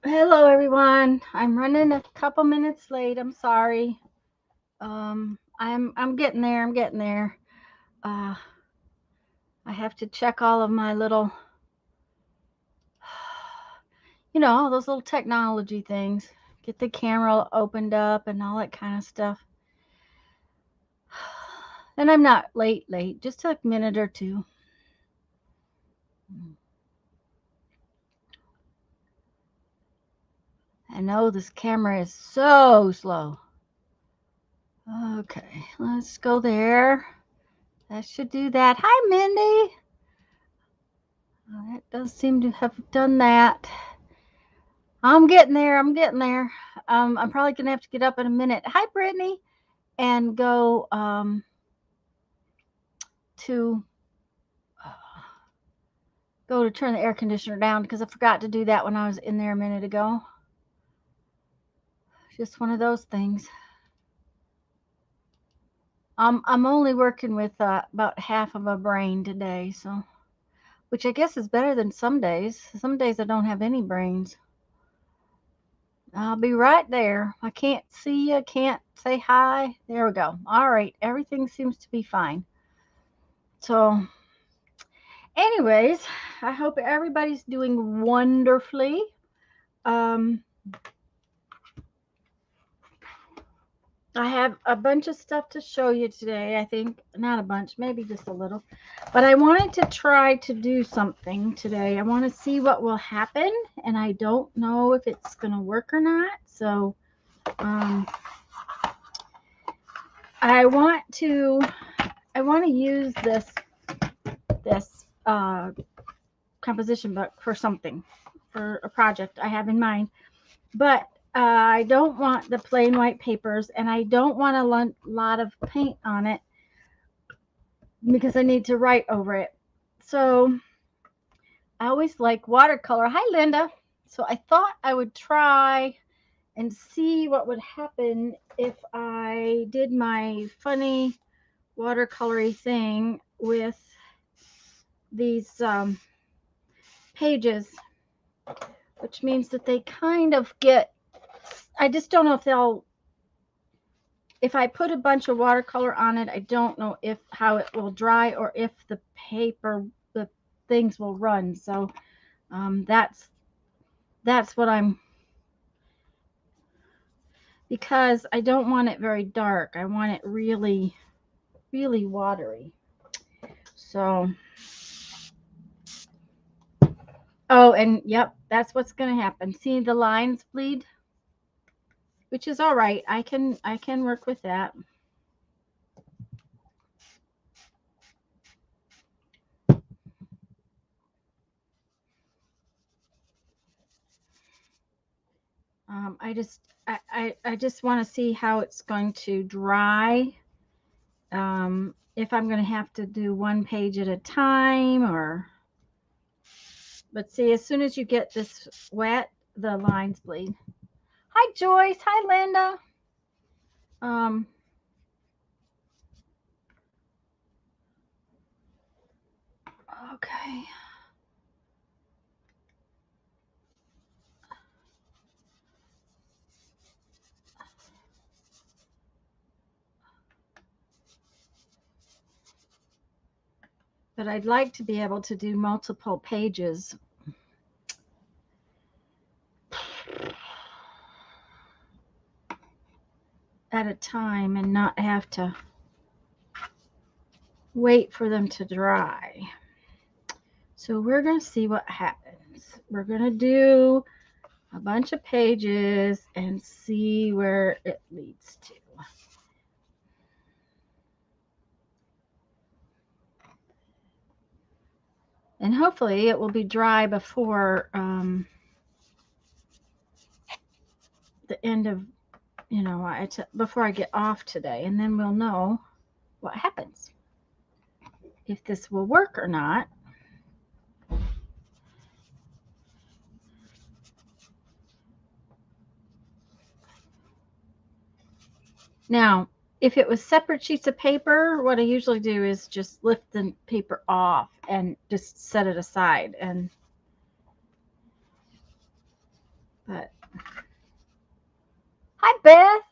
Hello everyone. I'm running a couple minutes late. I'm sorry. I'm getting there. I'm getting there. Uh, I have to check all of my little, all those little technology things. Get the camera opened up and all that kind of stuff. And I'm not late, just a minute or two. I know this camera is so slow. Okay, let's go there. That should do that. Hi, Mindy. That does seem to have done that. I'm getting there. I'm getting there. I'm probably gonna have to get up in a minute. Hi, Brittany, and go to turn the air conditioner down because I forgot to do that when I was in there a minute ago. Just one of those things. I'm only working with about half of a brain today, so which I guess is better than some days. Some days I don't have any brains. I'll be right there. I can't see you, can't say hi. There we go. All right, everything seems to be fine. So, anyways, I hope everybody's doing wonderfully. Um, I have a bunch of stuff to show you today. I think not a bunch, maybe just a little. But I wanted to try to do something today. I want to see what will happen, and I don't know if it's going to work or not. So, I want to use this composition book for something, for a project I have in mind. But I don't want the plain white papers, and I don't want a lot of paint on it because I need to write over it. So I always like watercolor. Hi, Linda. So I thought I would try and see what would happen if I did my funny watercolory thing with these pages, which means that they kind of get, I just don't know if I put a bunch of watercolor on it, I don't know how it will dry or if the things will run. So that's what I'm, because I don't want it very dark. I want it really, really watery. So, oh, and yep, that's what's going to happen. See the lines bleed, which is all right. I can work with that. I just want to see how it's going to dry. If I'm going to have to do one page at a time, or, but see, as soon as you get this wet, the lines bleed. Hi, Joyce. Hi, Linda. Um, okay. But I'd like to be able to do multiple pages at a time and not have to wait for them to dry. So we're going to see what happens. We're going to do a bunch of pages and see where it leads to. And hopefully it will be dry before the end of, before I get off today. And then we'll know what happens, if this will work or not. Now, if it was separate sheets of paper, what I usually do is just lift the paper off and just set it aside. And But hi, Beth.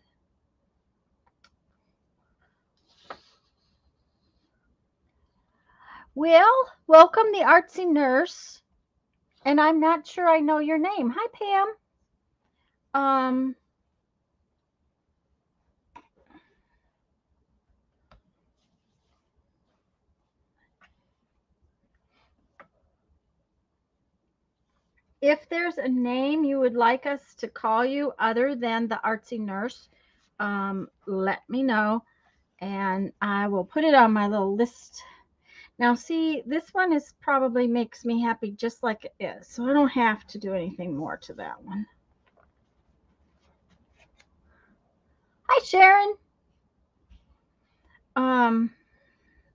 Well, welcome the artsy nurse. And I'm not sure I know your name. Hi, Pam. Um, if there's a name you would like us to call you other than the artsy nurse, let me know and I will put it on my little list. Now, see, this one is probably makes me happy just like it is, so I don't have to do anything more to that one. Hi, Sharon.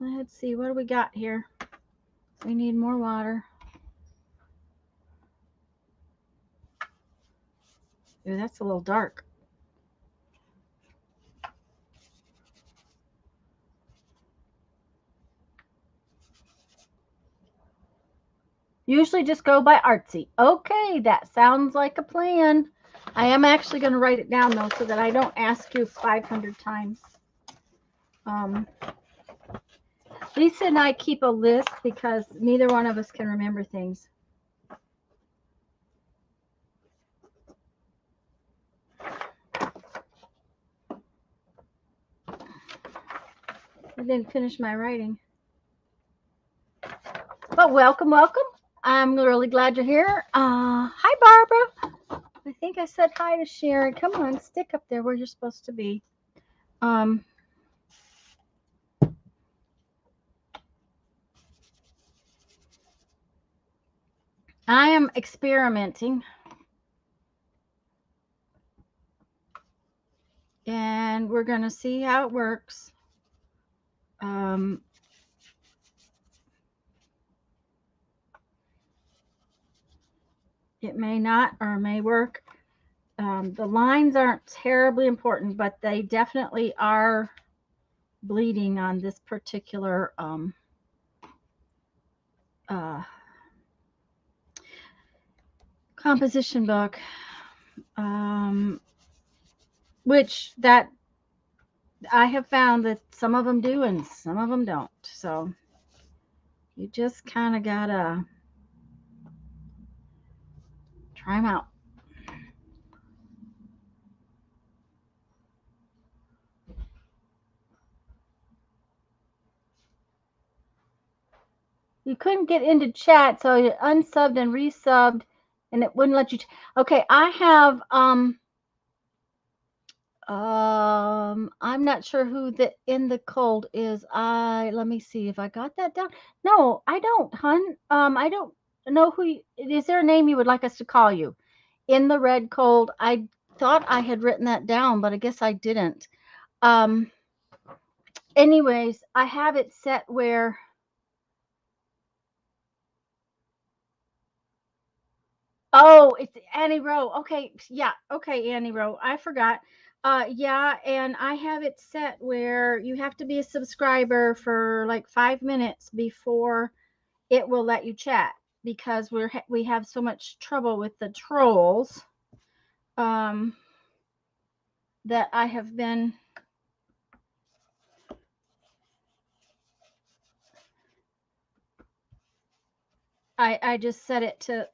Let's see, what do we got here? We need more water. Ooh, that's a little dark. Usually just go by artsy. Okay, that sounds like a plan. I am actually going to write it down, though, so that I don't ask you 500 times. Lisa and I keep a list because neither one of us can remember things. I didn't finish my writing. But welcome, welcome. I'm really glad you're here. Hi, Barbara. I think I said hi to Sharon. Come on, stick up there where you're supposed to be. I am experimenting. And we're going to see how it works. It may not or may work. The lines aren't terribly important, but they definitely are bleeding on this particular composition book, which that I have found that some of them do and some of them don't. So you just kind of gotta try them out. You couldn't get into chat, so you unsubbed and resubbed, and it wouldn't let you. Okay, I have I'm not sure who the in the cold is. Let me see if I got that down. No, I don't, hun. I don't know who. Is there a name you would like us to call you? In the red cold. I thought I had written that down, but I guess I didn't. Anyways, I have it set where. Oh, it's Annie Rowe. Okay, yeah. Okay, Annie Rowe. I forgot. Yeah, and I have it set where you have to be a subscriber for like 5 minutes before it will let you chat because we have so much trouble with the trolls that I have been. I just set it to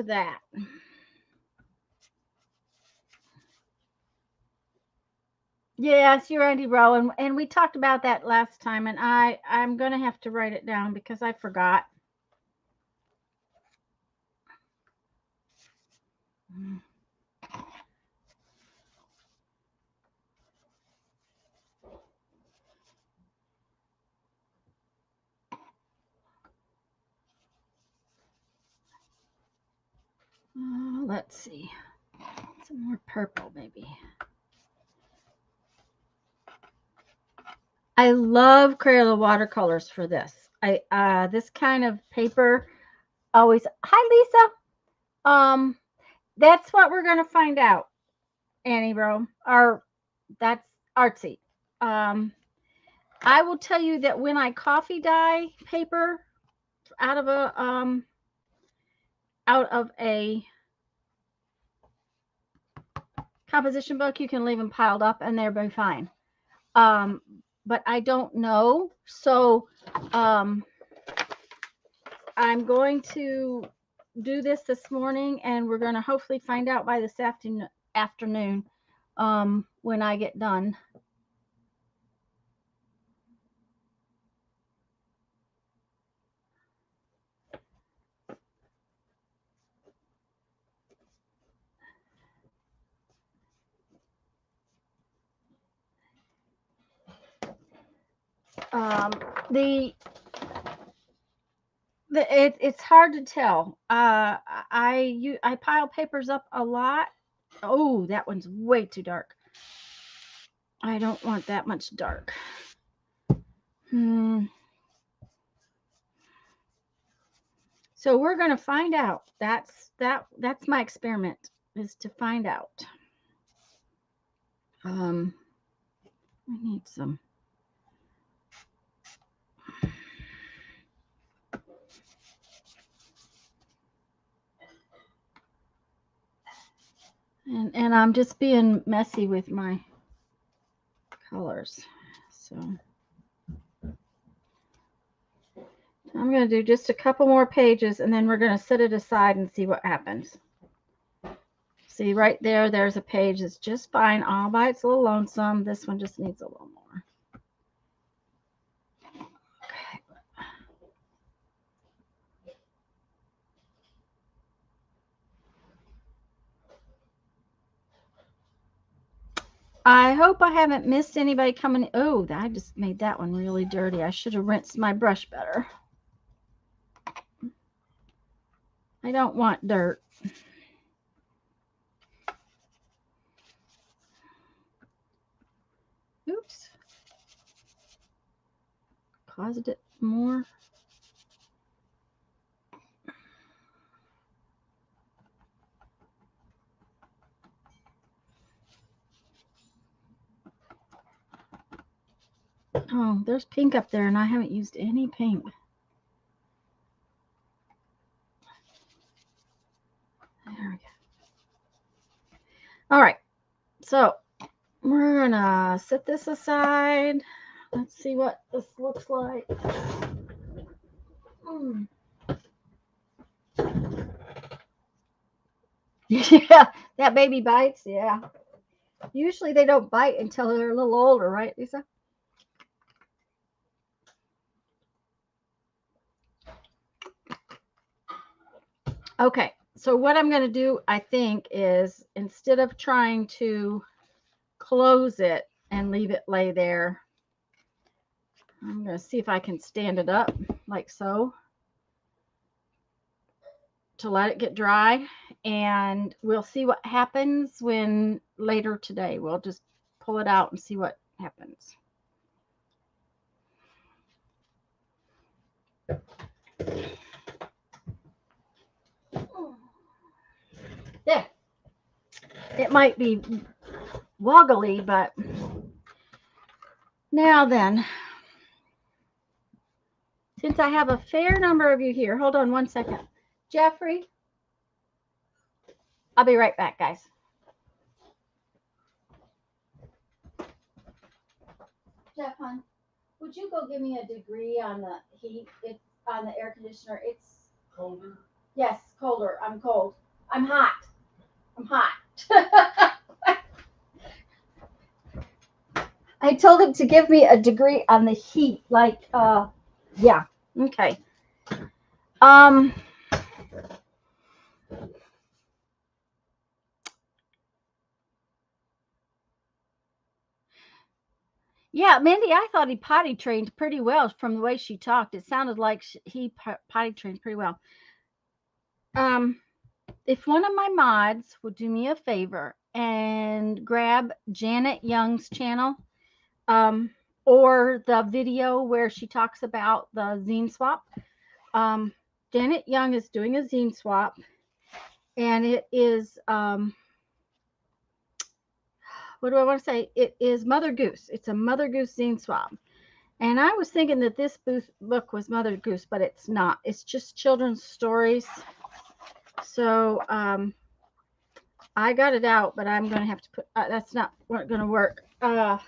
that. Yes, you're Andy Rowe, and we talked about that last time, and I'm gonna have to write it down because I forgot. Let's see, some more purple maybe. I love Crayola watercolors for this. This kind of paper always. Hi, Lisa. That's what we're gonna find out, Annie Rowe. That's artsy. I will tell you that when I coffee dye paper out of a out of a composition book, you can leave them piled up and they'll be fine. But I don't know. So I'm going to do this morning, and we're going to hopefully find out by this afternoon when I get done. It's hard to tell. I pile papers up a lot. Oh, that one's way too dark. I don't want that much dark. So we're going to find out. That's my experiment, is to find out. I need some. And I'm just being messy with my colors. So I'm going to do just a couple more pages, and then we're going to set it aside and see what happens. See right there, there's a page that's just fine all by its little lonesome. This one just needs a little more. Okay. I hope I haven't missed anybody coming. Oh, I just made that one really dirty. I should have rinsed my brush better. I don't want dirt. Oops. Caused it more. Oh, there's pink up there, and I haven't used any pink. There we go. All right. So we're going to set this aside. Let's see what this looks like. Yeah, that baby bites. Yeah. Usually they don't bite until they're a little older, right, Lisa? Okay, so what I'm going to do, I think, is instead of trying to close it and leave it lay there, I'm going to see if I can stand it up like so to let it get dry, and we'll see what happens when later today. We'll just pull it out and see what happens. There. It might be woggly, but now then, since I have a fair number of you here, hold on one second. Jeffrey, I'll be right back, guys. Jeff, hon, would you go give me a degree on the heat? It's on the air conditioner. It's colder. Yes, colder. I'm cold. I'm hot. I'm hot. I told him to give me a degree on the heat. Like, yeah. Okay. Yeah, Mindy, I thought he potty trained pretty well from the way she talked. It sounded like he potty trained pretty well. If one of my mods would do me a favor and grab Janet Young's channel, or the video where she talks about the zine swap. Janet Young is doing a zine swap, and it is, what do I want to say? It is Mother Goose. It's a Mother Goose zine swap. And I was thinking that this book was Mother Goose, but it's not. It's just children's stories. So I got it out, but I'm going to have to put, that's not going to work. I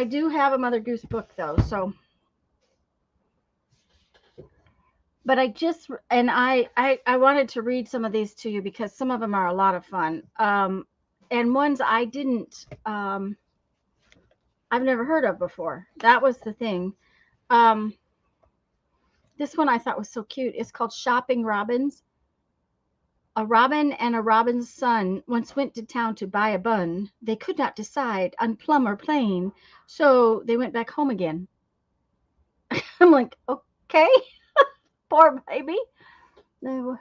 do have a Mother Goose book though, so, but I wanted to read some of these to you because some of them are a lot of fun. And ones I didn't, I've never heard of before. That was the thing. This one I thought was so cute. It's called Shopping Robins. A robin and a robin's son once went to town to buy a bun. They could not decide on plum or plain, so they went back home again. I'm like, okay, poor baby. They were...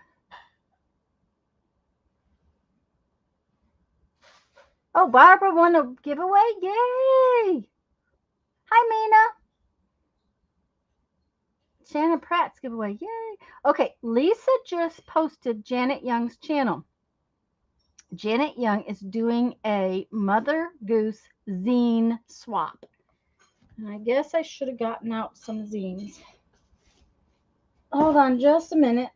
Oh, Barbara won a giveaway? Yay! Hi, Mina. Shannon Pratt's giveaway. Yay. Okay, Lisa just posted Janet Young's channel. Janet Young is doing a Mother Goose zine swap. And I guess I should have gotten out some zines. Hold on just a minute.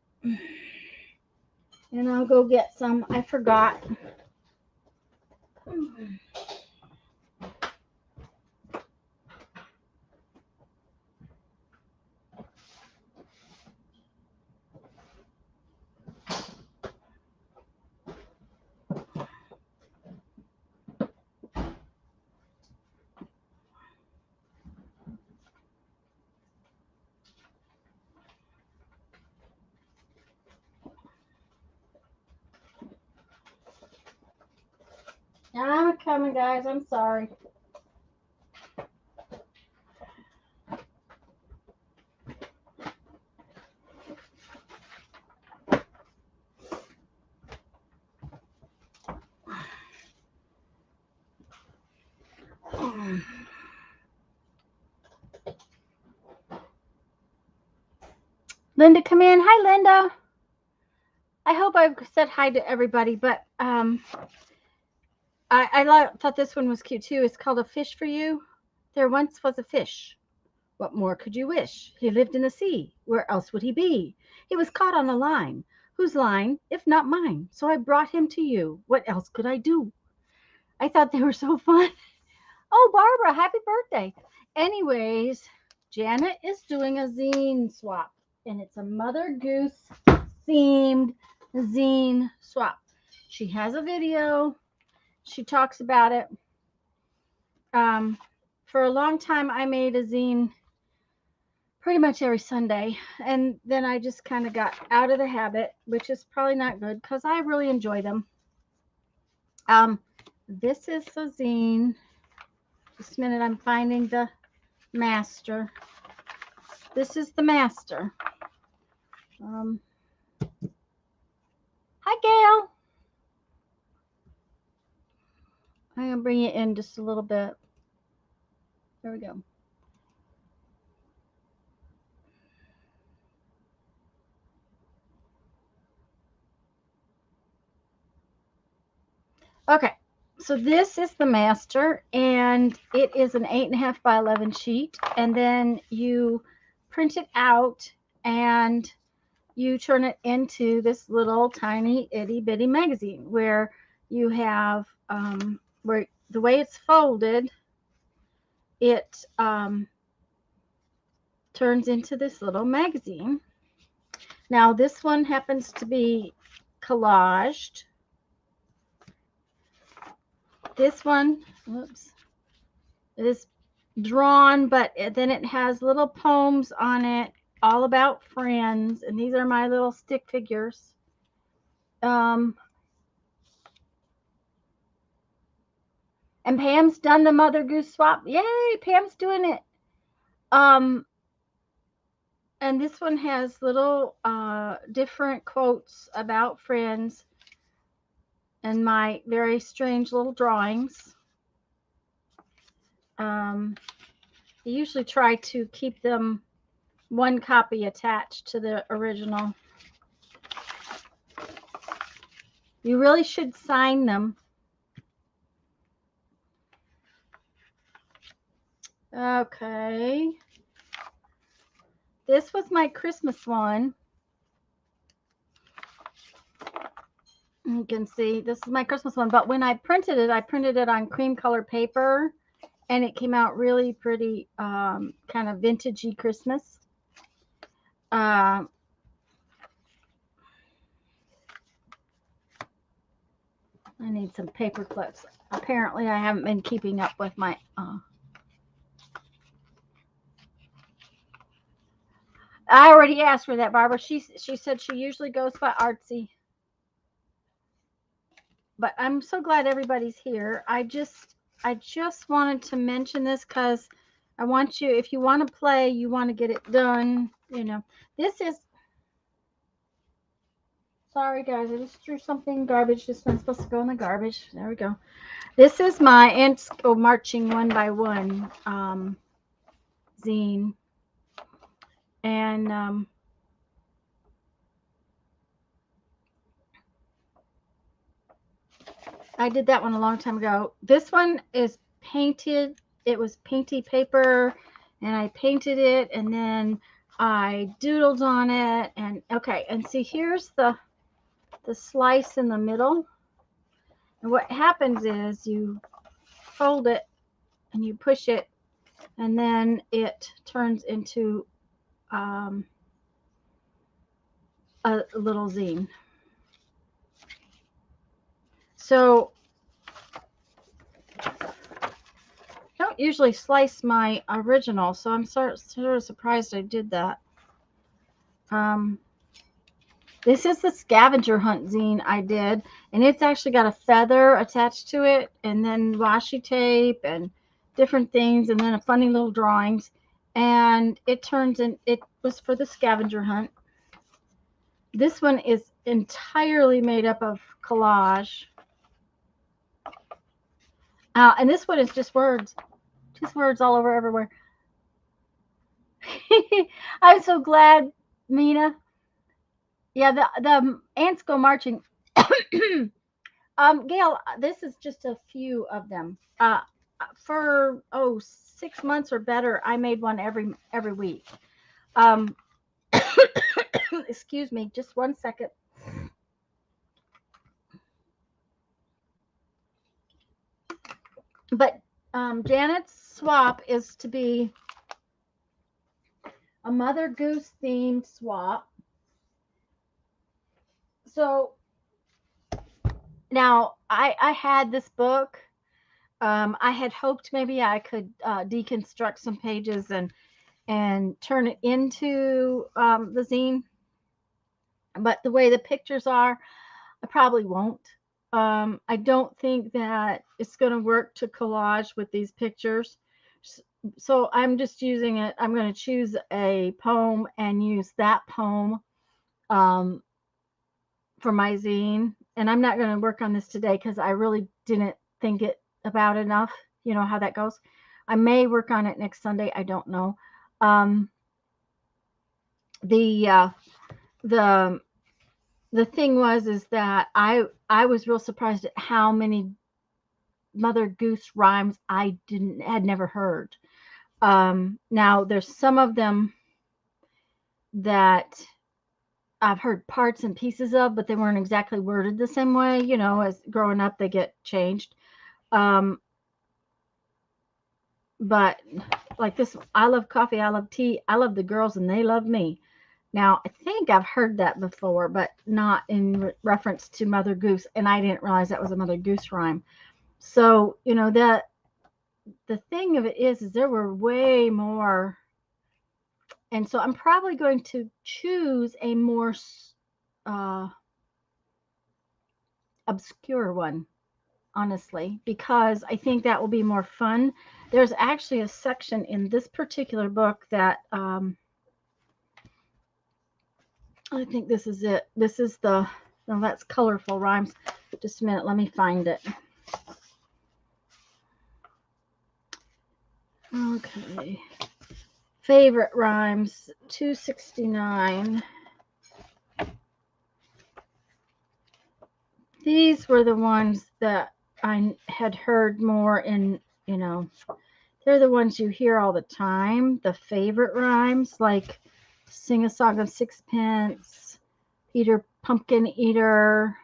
And I'll go get some. I forgot. I'm coming, guys. I'm sorry. Linda, come in. Hi, Linda. I hope I've said hi to everybody, but I thought this one was cute too. It's called A Fish for You. There once was a fish. What more could you wish? He lived in the sea. Where else would he be? He was caught on a line. Whose line, if not mine? So I brought him to you. What else could I do? I thought they were so fun. Oh, Barbara, happy birthday. Anyways, Janet is doing a zine swap, and it's a Mother Goose themed zine swap. She has a video. She talks about it. For a long time, I made a zine pretty much every Sunday, and then I just kind of got out of the habit, which is probably not good because I really enjoy them. This is the zine. Just a minute, I'm finding the master. This is the master. Hi, Gail. I'm going to bring it in just a little bit. There we go. Okay, so this is the master, and it is an 8.5 by 11 sheet, and then you print it out and you turn it into this little tiny itty bitty magazine where you have where the way it's folded, it turns into this little magazine. Now this one happens to be collaged. This one, whoops, it is drawn, but then it has little poems on it all about friends, and these are my little stick figures. And Pam's done the Mother Goose swap. Yay, Pam's doing it. And this one has little different quotes about friends and my very strange little drawings. I usually try to keep them one copy attached to the original. You really should sign them. Okay. This was my Christmas one. You can see this is my Christmas one, but when I printed it on cream color paper, and it came out really pretty, kind of vintagey Christmas. I need some paper clips. Apparently, I haven't been keeping up with my. I already asked her that, Barbara. She said she usually goes by Artsy. But I'm so glad everybody's here. I just wanted to mention this because I want you, if you want to play, you want to get it done. You know, this is. Sorry, guys. I just threw something garbage. This one's supposed to go in the garbage. There we go. This is my Ants Go Marching One by One zine. And I did that one a long time ago. This one is painted. It was painty paper, and I painted it, and then I doodled on it. And okay, and see, here's the slice in the middle. And what happens is you fold it and you push it, and then it turns into a little zine. So I don't usually slice my original, so I'm sort of surprised I did that. This is the scavenger hunt zine I did, and it's actually got a feather attached to it, and then washi tape and different things, and then a funny little drawings. And it turns in, it was for the scavenger hunt. This one is entirely made up of collage. And this one is just words all over everywhere. I'm so glad, Mina. Yeah, the ants go marching. Gail, this is just a few of them. For 6 months or better, I made one every week. Excuse me, just 1 second. But Janet's swap is to be a Mother Goose themed swap. So now I had this book. I had hoped maybe I could deconstruct some pages and turn it into the zine. But the way the pictures are, I probably won't. I don't think that it's going to work to collage with these pictures. So I'm just using it. I'm going to choose a poem and use that poem for my zine. And I'm not going to work on this today because I really didn't think it about enough. You know how that goes. I may work on it next Sunday. I don't know. The thing is that I was real surprised at how many Mother Goose rhymes I had never heard. Now there's some of them that I've heard parts and pieces of, but they weren't exactly worded the same way. You know, as growing up, they get changed. But like this, I love coffee, I love tea, I love the girls, and they love me. Now, I think I've heard that before, but not in reference to Mother Goose, and I didn't realize that was a Mother Goose rhyme. So, you know, the thing of it is there were way more. And so I'm probably going to choose a more obscure one, honestly, because I think that will be more fun. There's actually a section in this particular book that I think this is it. This is no, that's colorful rhymes. Just a minute, let me find it. Okay. Favorite rhymes, 269. These were the ones that I had heard more in, you know, they're the ones you hear all the time. The favorite rhymes, like Sing a Song of Sixpence, Peter Pumpkin Eater,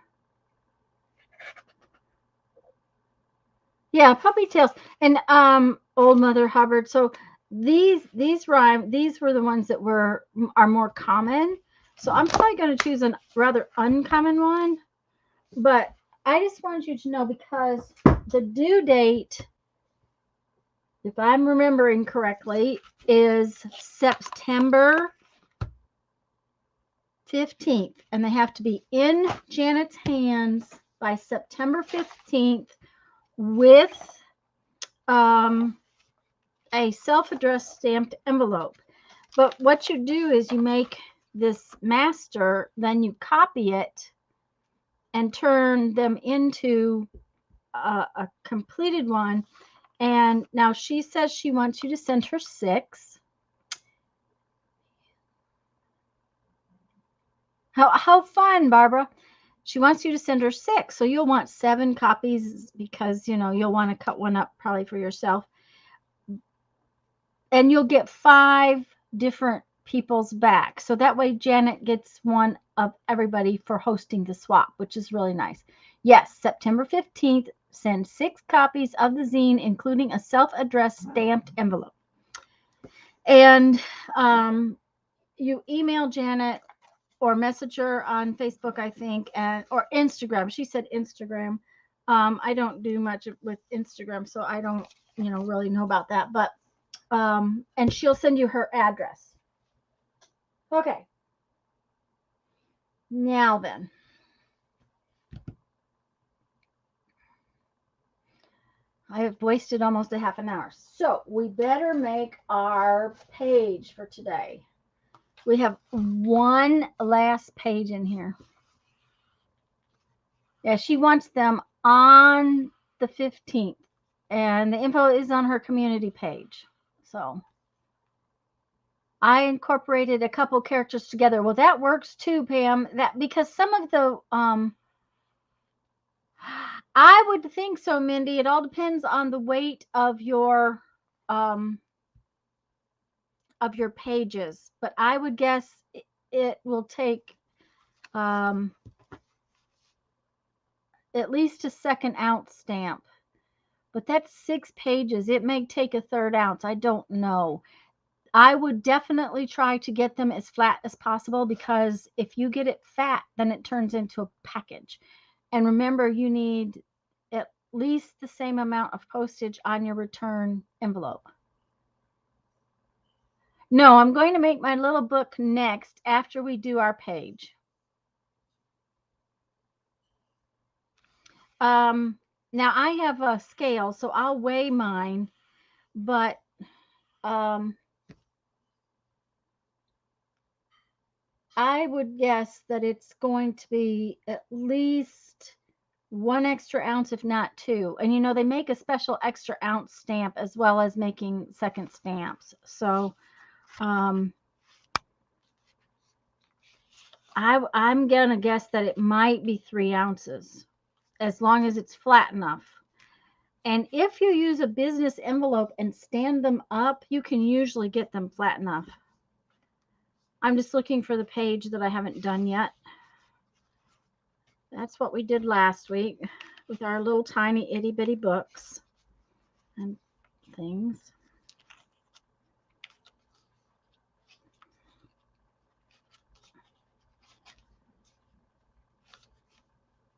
Yeah, puppy tails. And Old Mother Hubbard. So these rhyme, these were the ones that are more common. So I'm probably going to choose a rather uncommon one, but I just wanted you to know because the due date, if I'm remembering correctly, is September 15th, and they have to be in Janet's hands by September 15th with um, a self-addressed stamped envelope. But what you do is you make this master, then you copy it and turn them into a completed one. And now she says she wants you to send her 6. How fun, Barbara. She wants you to send her 6. So you'll want 7 copies because, you'll want to cut one up probably for yourself. And you'll get 5 different people's back. So that way Janet gets one of everybody for hosting the swap, which is really nice. Yes, September 15th, send 6 copies of the zine, including a self-addressed stamped envelope. And you email Janet or message her on Facebook, I think, or Instagram. She said Instagram. I don't do much with Instagram, so I don't, really know about that. But and she'll send you her address. Okay. Now then. I have wasted almost a half an hour. So we better make our page for today. We have one last page in here. Yeah, she wants them on the 15th. And the info is on her community page. So I incorporated a couple characters together. Well, that works too, Pam. That because some of the I would think so, Mindy. It all depends on the weight of your pages, but I would guess it will take at least a 2nd ounce stamp. But that's 6 pages. It may take a 1/3 ounce. I don't know. I would definitely try to get them as flat as possible because if you get it fat, then it turns into a package. And remember, you need at least the same amount of postage on your return envelope. No, I'm going to make my little book next after we do our page. Now I have a scale, so I'll weigh mine, but I would guess that it's going to be at least 1 extra ounce, if not 2. And they make a special extra ounce stamp as well as making 2nd stamps. So I'm gonna guess that it might be 3 ounces as long as it's flat enough. And if you use a business envelope and stand them up, you can usually get them flat enough. I'm just looking for the page that I haven't done yet. That's what we did last week with our little tiny itty bitty books and things.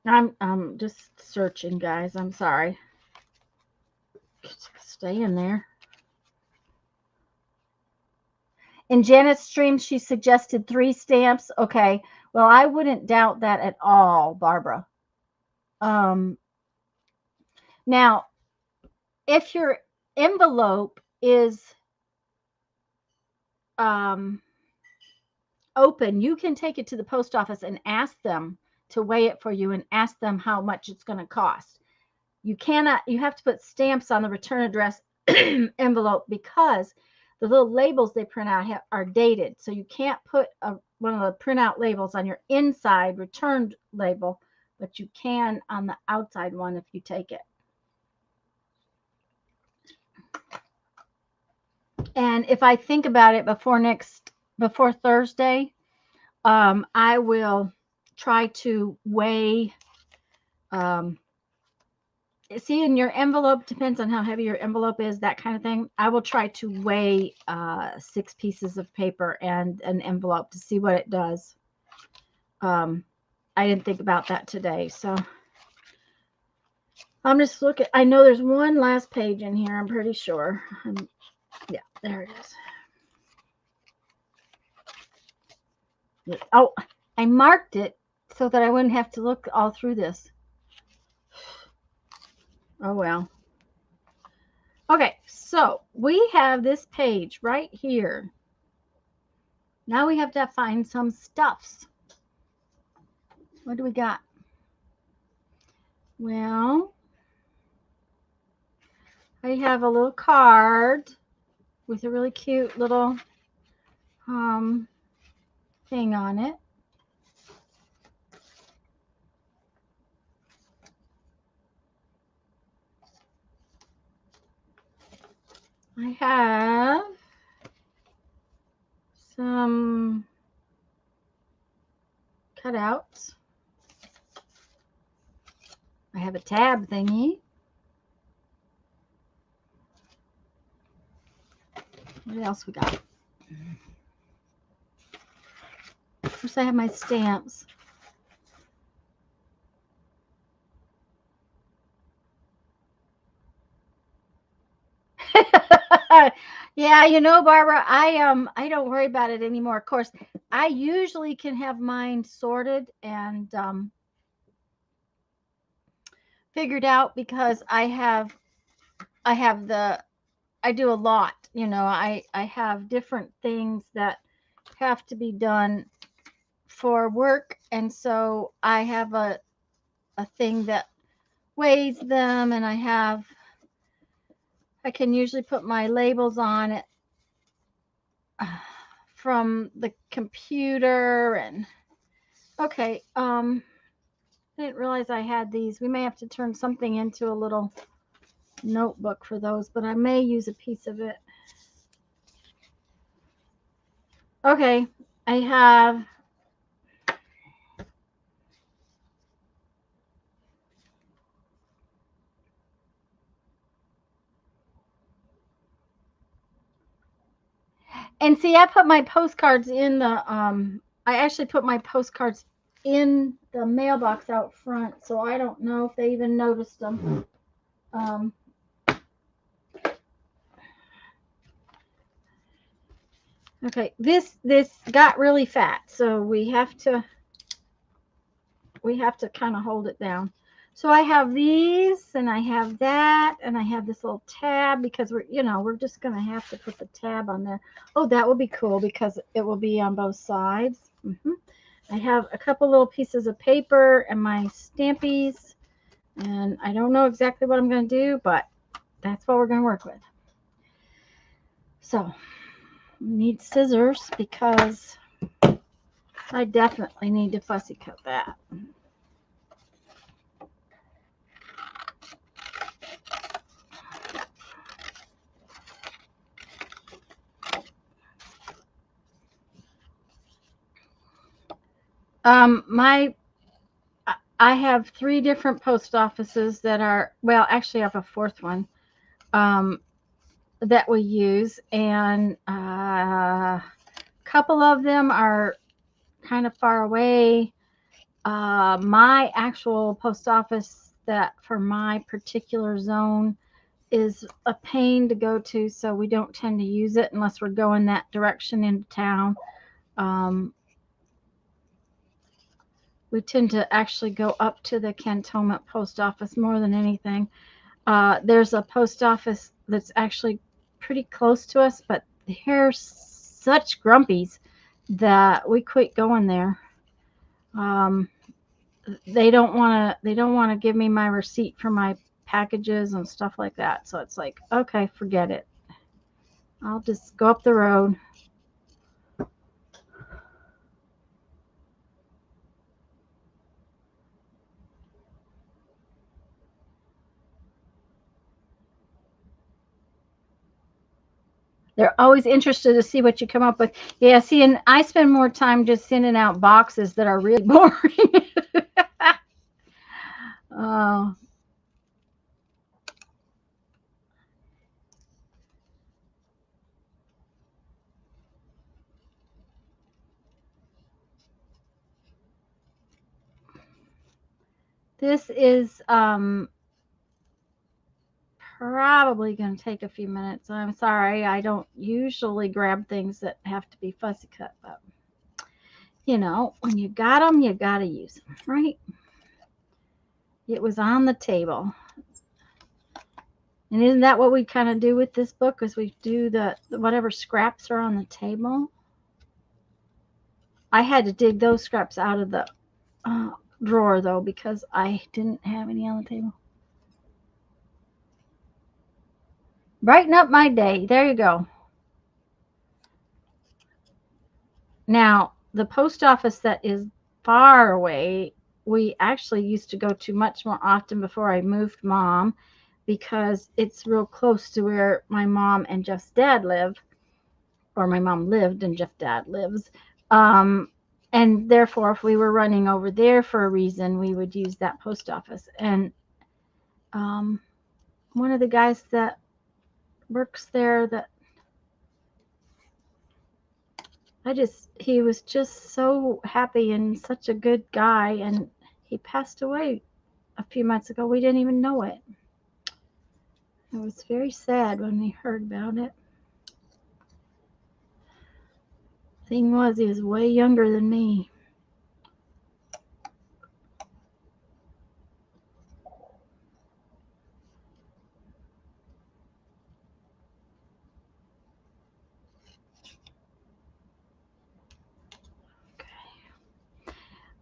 I'm just searching, guys. I'm sorry. Stay in there. In Janet's stream, she suggested 3 stamps. Okay. Well, I wouldn't doubt that at all, Barbara. Now, if your envelope is open, you can take it to the post office and ask them to weigh it for you and ask them how much it's going to cost. You have to put stamps on the return address envelope because the little labels they print out are dated. So you can't put one of the printout labels on your inside returned label, but you can on the outside one if you take it. And if I think about it before Thursday, I will try to weigh see, in your envelope, depends on how heavy your envelope is, that kind of thing. I will try to weigh 6 pieces of paper and an envelope to see what it does. I didn't think about that today, so I'm just looking. I know there's one last page in here, I'm pretty sure. Yeah, there it is. Oh, I marked it so that I wouldn't have to look all through this. Oh, well. Okay, so we have this page right here. Now we have to find some stuffs. What do we got? Well, I have a little card with a really cute little thing on it. I have some cutouts. I have a tab thingy. What else we got? Of course, I have my stamps. Yeah, you know, Barbara, I don't worry about it anymore. Of course, I usually can have mine sorted and figured out because I do a lot, you know. I have different things that have to be done for work, and so I have a thing that weighs them, and I can usually put my labels on it from the computer. And okay, I didn't realize I had these. We may have to turn something into a little notebook for those, but I may use a piece of it. Okay, I have and see, I put my postcards in the I actually put my postcards in the mailbox out front, so I don't know if they even noticed them. Okay, this got really fat, so we have to kind of hold it down. So I have these, and I have that, and I have this little tab because we're just going to have to put the tab on there. Oh, that will be cool because it will be on both sides. I have a couple little pieces of paper and my stampies, and I don't know exactly what I'm going to do, but that's what we're going to work with. So, need scissors because I definitely need to fussy cut that. I have 3 different post offices that are, well, actually I have a 4th one that we use, and a couple of them are kind of far away. My actual post office that for my particular zone is a pain to go to, so we don't tend to use it unless we're going that direction into town. We tend to actually go up to the Cantonment post office more than anything. There's a post office that's actually pretty close to us, but they're such grumpies that we quit going there. They don't want to give me my receipt for my packages and stuff like that. So it's like, okay, forget it. I'll just go up the road. They're always interested to see what you come up with. Yeah, see, and I spend more time just sending out boxes that are really boring. Oh. This is probably going to take a few minutes. I'm sorry, I don't usually grab things that have to be fussy cut, but you know, when you got them, you got to use them, right? It was on the table. And isn't that what we kind of do with this book, is we do the whatever scraps are on the table? I had to dig those scraps out of the drawer, though, because I didn't have any on the table. Brighten up my day. There you go. Now, the post office that is far away, we actually used to go to much more often before I moved Mom, because it's real close to where my mom and Jeff's dad live, or my mom lived and Jeff's dad lives. And therefore, if we were running over there for a reason, we would use that post office. And one of the guys that works there, that he was just so happy and such a good guy, and he passed away a few months ago. We didn't even know it. It was very sad when we heard about it. Thing was, he was way younger than me.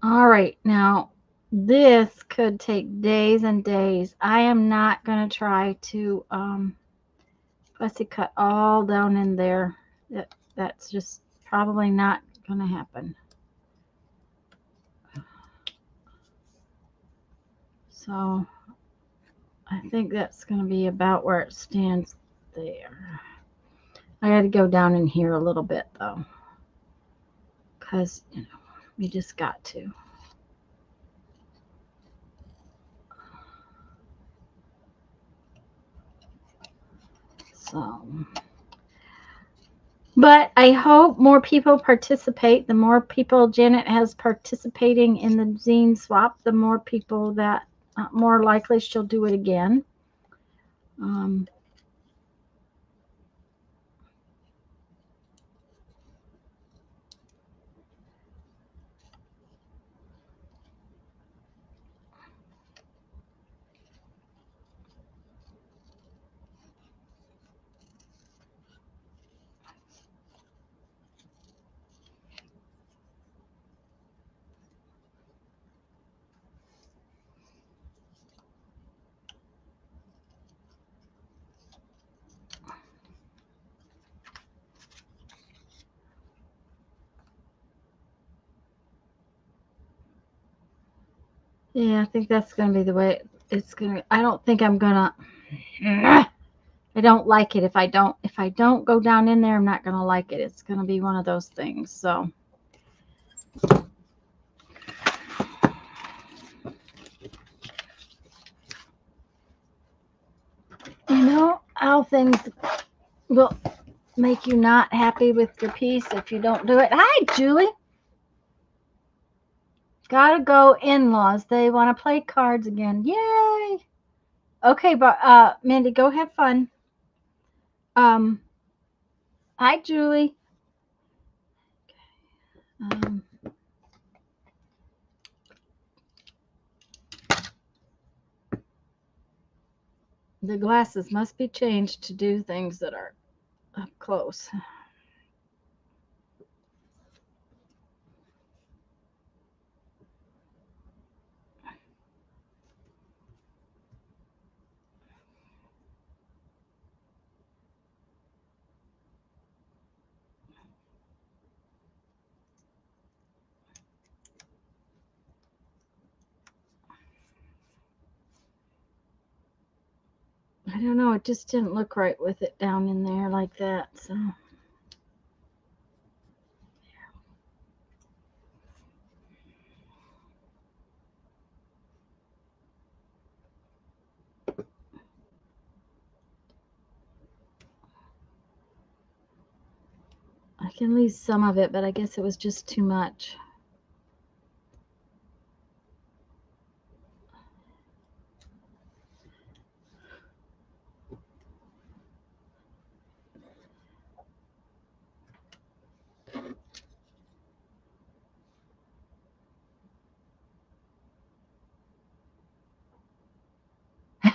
All right, now this could take days and days. I am not going to try to fussy cut all down in there. That's just probably not going to happen. So I think that's going to be about where it stands there. I got to go down in here a little bit, though, because, you know, we just got to. So, but I hope more people participate. The more people Janet has participating in the zine swap, the more people that, more likely she'll do it again. Yeah, I think that's going to be the way it's going to. I don't think I'm going to. I don't like it. If I don't go down in there, I'm not going to like it. It's going to be one of those things. So, you know how things will make you not happy with your piece if you don't do it. Hi, Julie. Gotta go, in-laws. They want to play cards again. Yay. Okay, but Mandy, go have fun. Hi, Julie. The glasses must be changed to do things that are up close. I don't know. It just didn't look right with it down in there like that. So. I can leave some of it, but I guess it was just too much.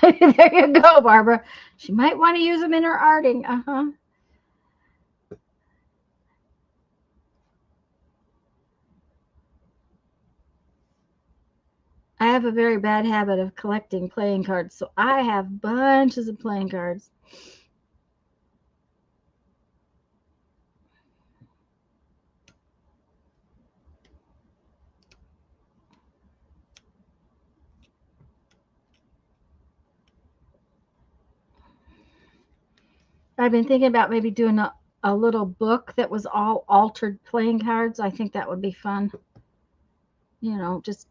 There you go, Barbara. She might want to use them in her arting. Uh-huh. I have a very bad habit of collecting playing cards, so I have bunches of playing cards. I've been thinking about maybe doing a little book that was all altered playing cards. I think that would be fun. You know, just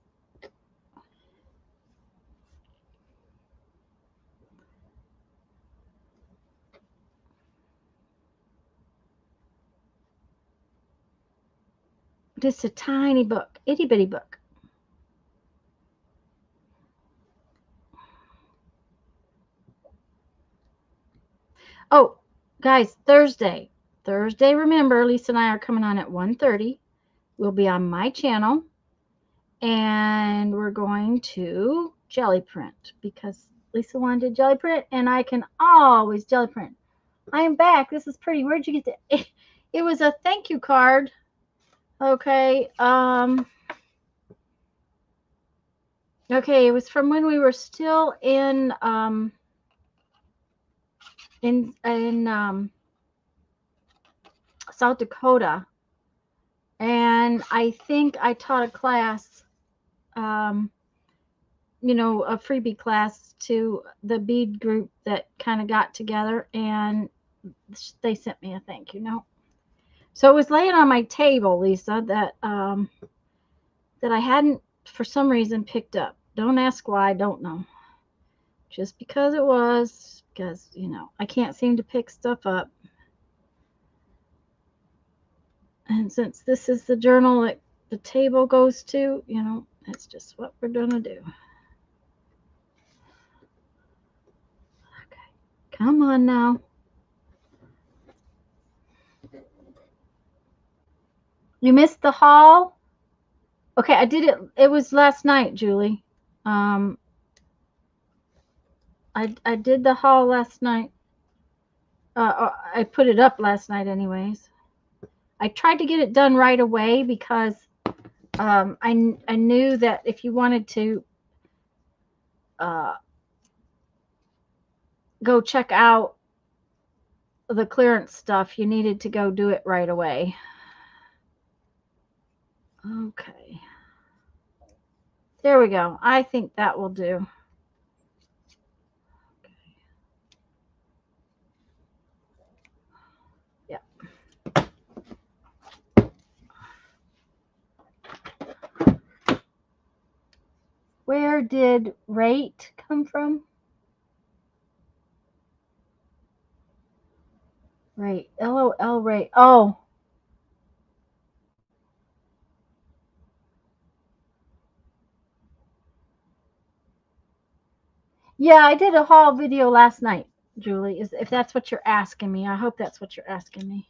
a tiny book, itty bitty book. Oh, guys, Thursday. Remember, Lisa and I are coming on at 1:30. We'll be on my channel, and we're going to jelly print because Lisa wanted jelly print, and I can always jelly print. I am back. This is pretty. Where'd you get it? It was a thank you card. Okay. Okay, it was from when we were still in South Dakota, and I think I taught a class, you know, a freebie class to the bead group that kind of got together, and they sent me a thank you note. So it was laying on my table, Lisa, that that I hadn't for some reason picked up. Don't ask why, I don't know. Just because it was, because, you know, I can't seem to pick stuff up. And since this is the journal that the table goes to, you know, that's just what we're going to do. Okay. Come on now. You missed the haul? Okay, I did it. It was last night, Julie. I did the haul last night. I put it up last night anyways. I tried to get it done right away because I knew that if you wanted to go check out the clearance stuff, you needed to go do it right away. Okay. There we go. I think that will do. Yeah. Where did rate come from? Rate. LOL rate. Oh. Yeah, I did a haul video last night, Julie, if that's what you're asking me. I hope that's what you're asking me.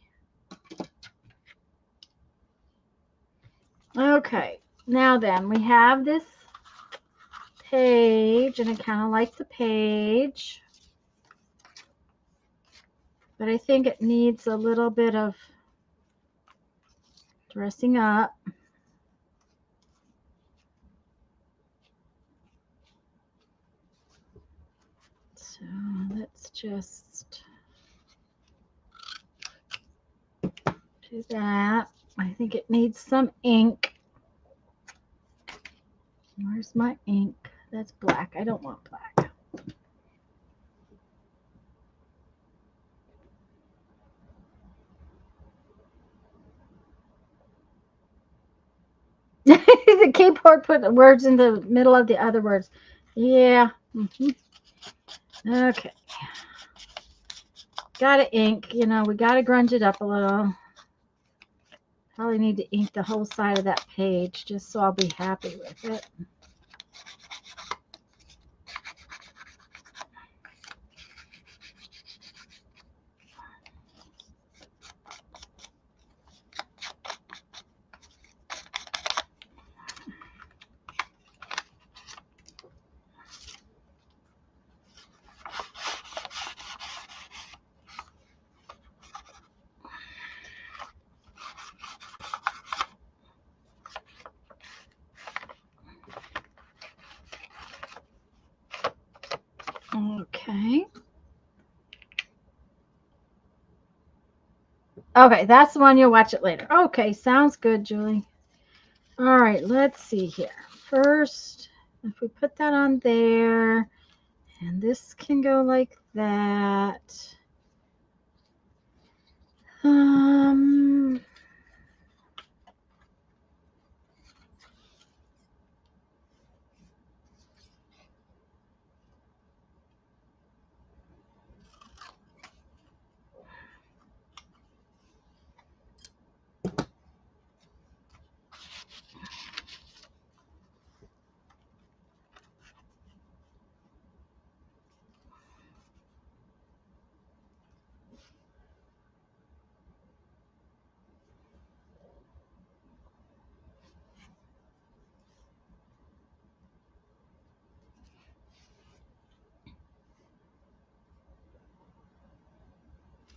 Okay, now then, we have this page, and I kind of like the page, but I think it needs a little bit of dressing up. So let's just do that. I think it needs some ink. Where's my ink? That's black. I don't want black. The keyboard put words in the middle of the other words. Yeah. Okay. Gotta ink. You know, we gotta grunge it up a little. Probably need to ink the whole side of that page just so I'll be happy with it. Okay, that's the one you'll watch it later. Okay, sounds good, Julie. All right, let's see here. First, if we put that on there, and this can go like that. Um,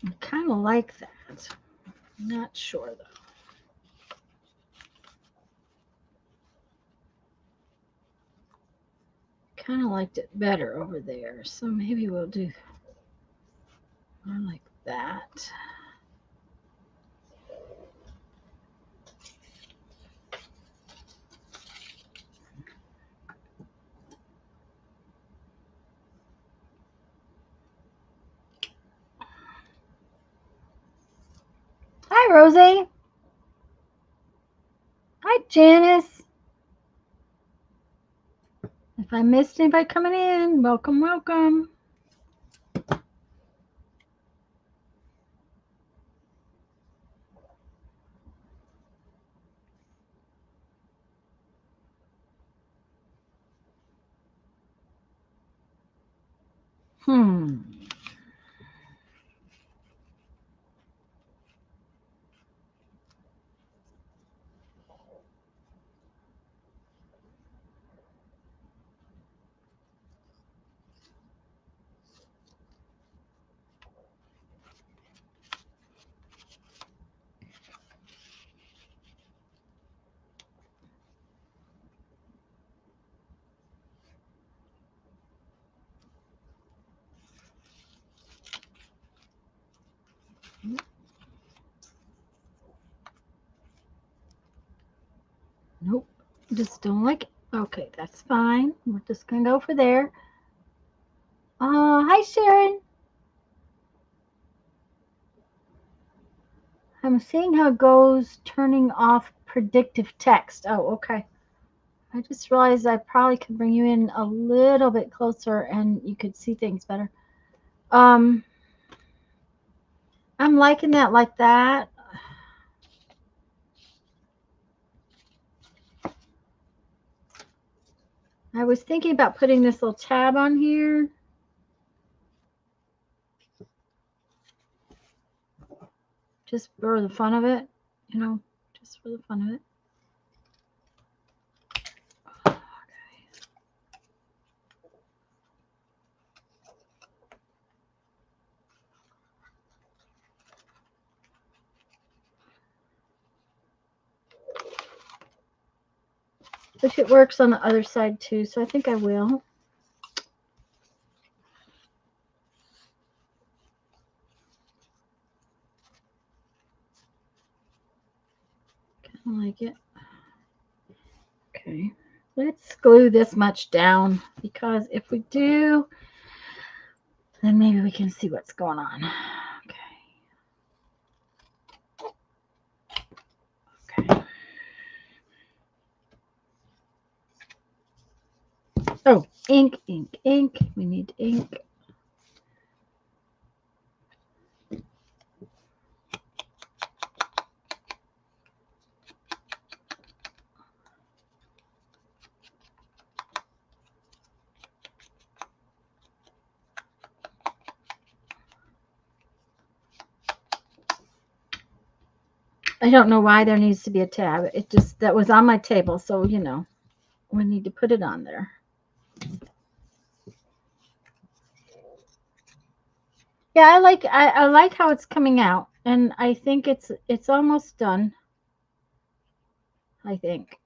I kind of like that. I'm not sure though. Kind of liked it better over there, so maybe we'll do more like that. Hi, Rosie. Hi, Janice. If I missed anybody coming in, welcome, welcome. Hmm. Nope. Just don't like it. Okay, that's fine. We're just going to go for there. Hi, Sharon. I'm seeing how it goes turning off predictive text. Oh, okay. I just realized I probably could bring you in a little bit closer and you could see things better. I'm liking that like that. I was thinking about putting this little tab on here. Just for the fun of it, you know, just for the fun of it. If it works on the other side too, so I think I will. Kind of like it. Okay, let's glue this much down because if we do, then maybe we can see what's going on. Okay. Okay. Oh, ink, ink, ink. We need ink. I don't know why there needs to be a tab. It just, that was on my table, so you know, we need to put it on there. Yeah, I like how it's coming out, and I think it's almost done. I think.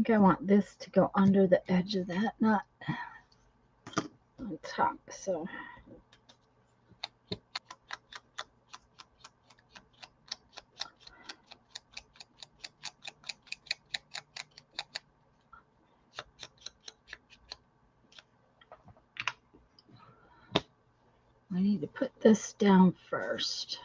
think I want this to go under the edge of that, not on top. So I need to put this down first.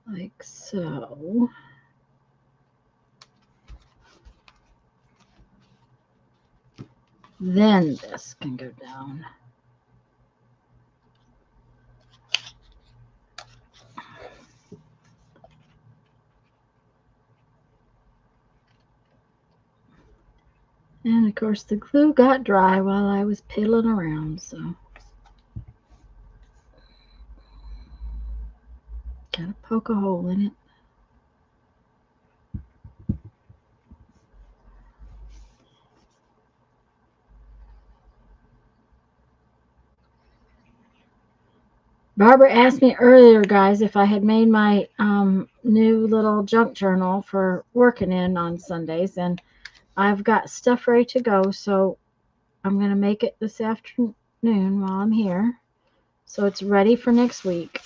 Like so. Then this can go down. And of course the glue got dry while I was piddling around, so gotta poke a hole in it. Barbara asked me earlier, guys, if I had made my new little junk journal for working in on Sundays, and I've got stuff ready to go, so I'm going to make it this afternoon while I'm here, so it's ready for next week.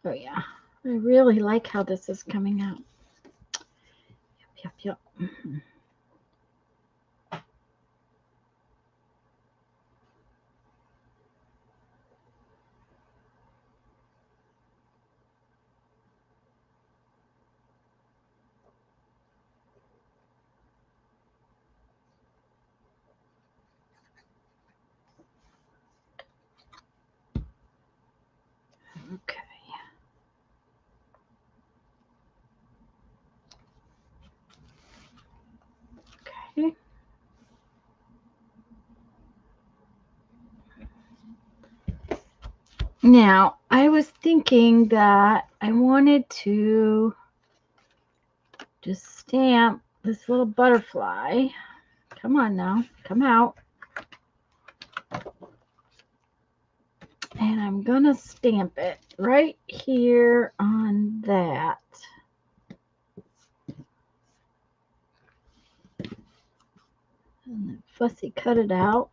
Oh, yeah. I really like how this is coming out. Yep. Mm-hmm. Okay. Okay. Now, I was thinking that I wanted to just stamp this little butterfly. Come on now, come out. And I'm going to stamp it right here on that. And then fussy cut it out.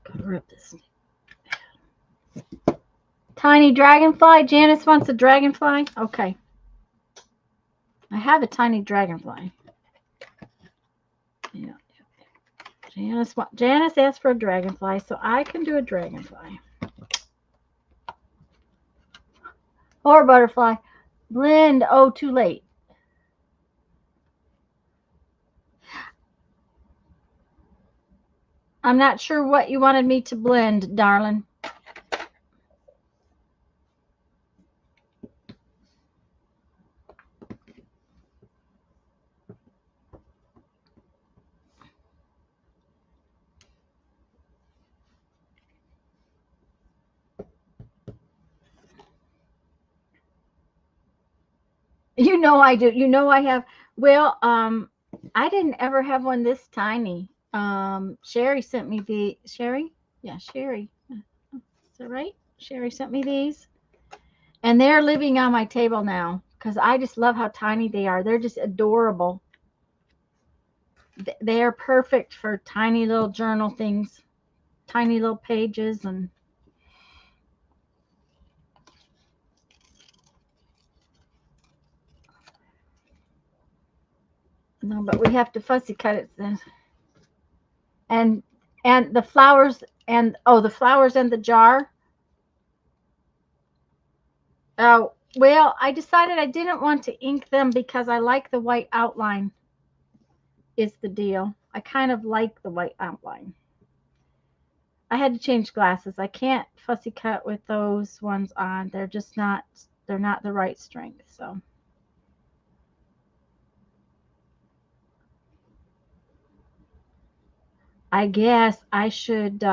Cover up this. Tiny dragonfly. Janice wants a dragonfly. Okay. I have a tiny dragonfly. Yeah. Janice asked for a dragonfly, so I can do a dragonfly. Or a butterfly. Blend. Oh, too late. I'm not sure what you wanted me to blend, darling. You know I do. You know I have. Well, I didn't ever have one this tiny. Sherry sent me the Sherry. Yeah, Sherry. Is that right? Sherry sent me these, and they're living on my table now because I just love how tiny they are. They're just adorable. They are perfect for tiny little journal things, tiny little pages, and no, but we have to fussy cut it then. And the flowers and the flowers in the jar. Oh, well, I decided I didn't want to ink them because I like the white outline is the deal. I kind of like the white outline. I had to change glasses. I can't fussy cut with those ones on. They're just not, they're not the right strength. So I guess I should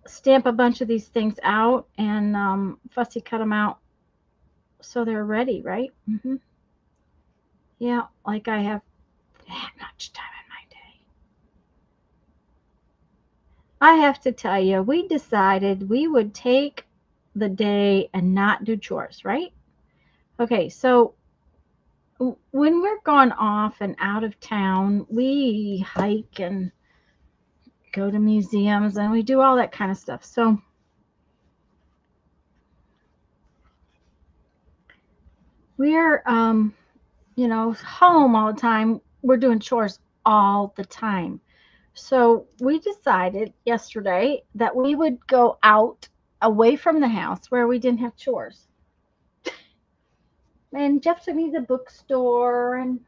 stamp a bunch of these things out and fussy cut them out so they're ready, right? Yeah, like I have that much time in my day. I have to tell you, we decided we would take the day and not do chores, right? Okay, so when we're gone off and out of town, we hike and go to museums and we do all that kind of stuff. So we're home all the time. We're doing chores all the time. So we decided yesterday that we would go out away from the house where we didn't have chores. And Jeff took me to the bookstore and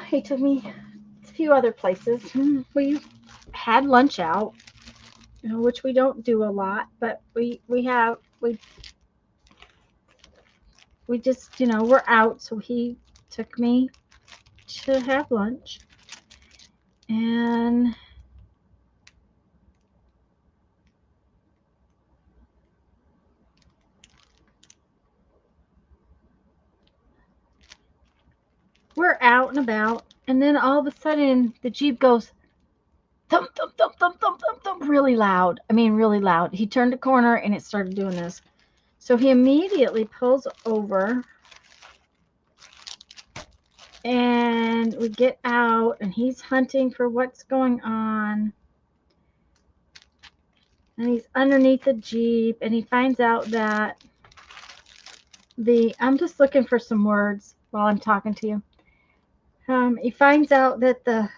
he took me a few other places. We had lunch out, which we don't do a lot, but we just we're out, so he took me to have lunch. And we're out and about, and then all of a sudden the Jeep goes thump, thump, thump, thump, thump, thump, thump, really loud. I mean, really loud. He turned a corner and it started doing this. So he immediately pulls over and we get out and he's hunting for what's going on. And he's underneath the Jeep and he finds out that I'm just looking for some words while I'm talking to you. He finds out that the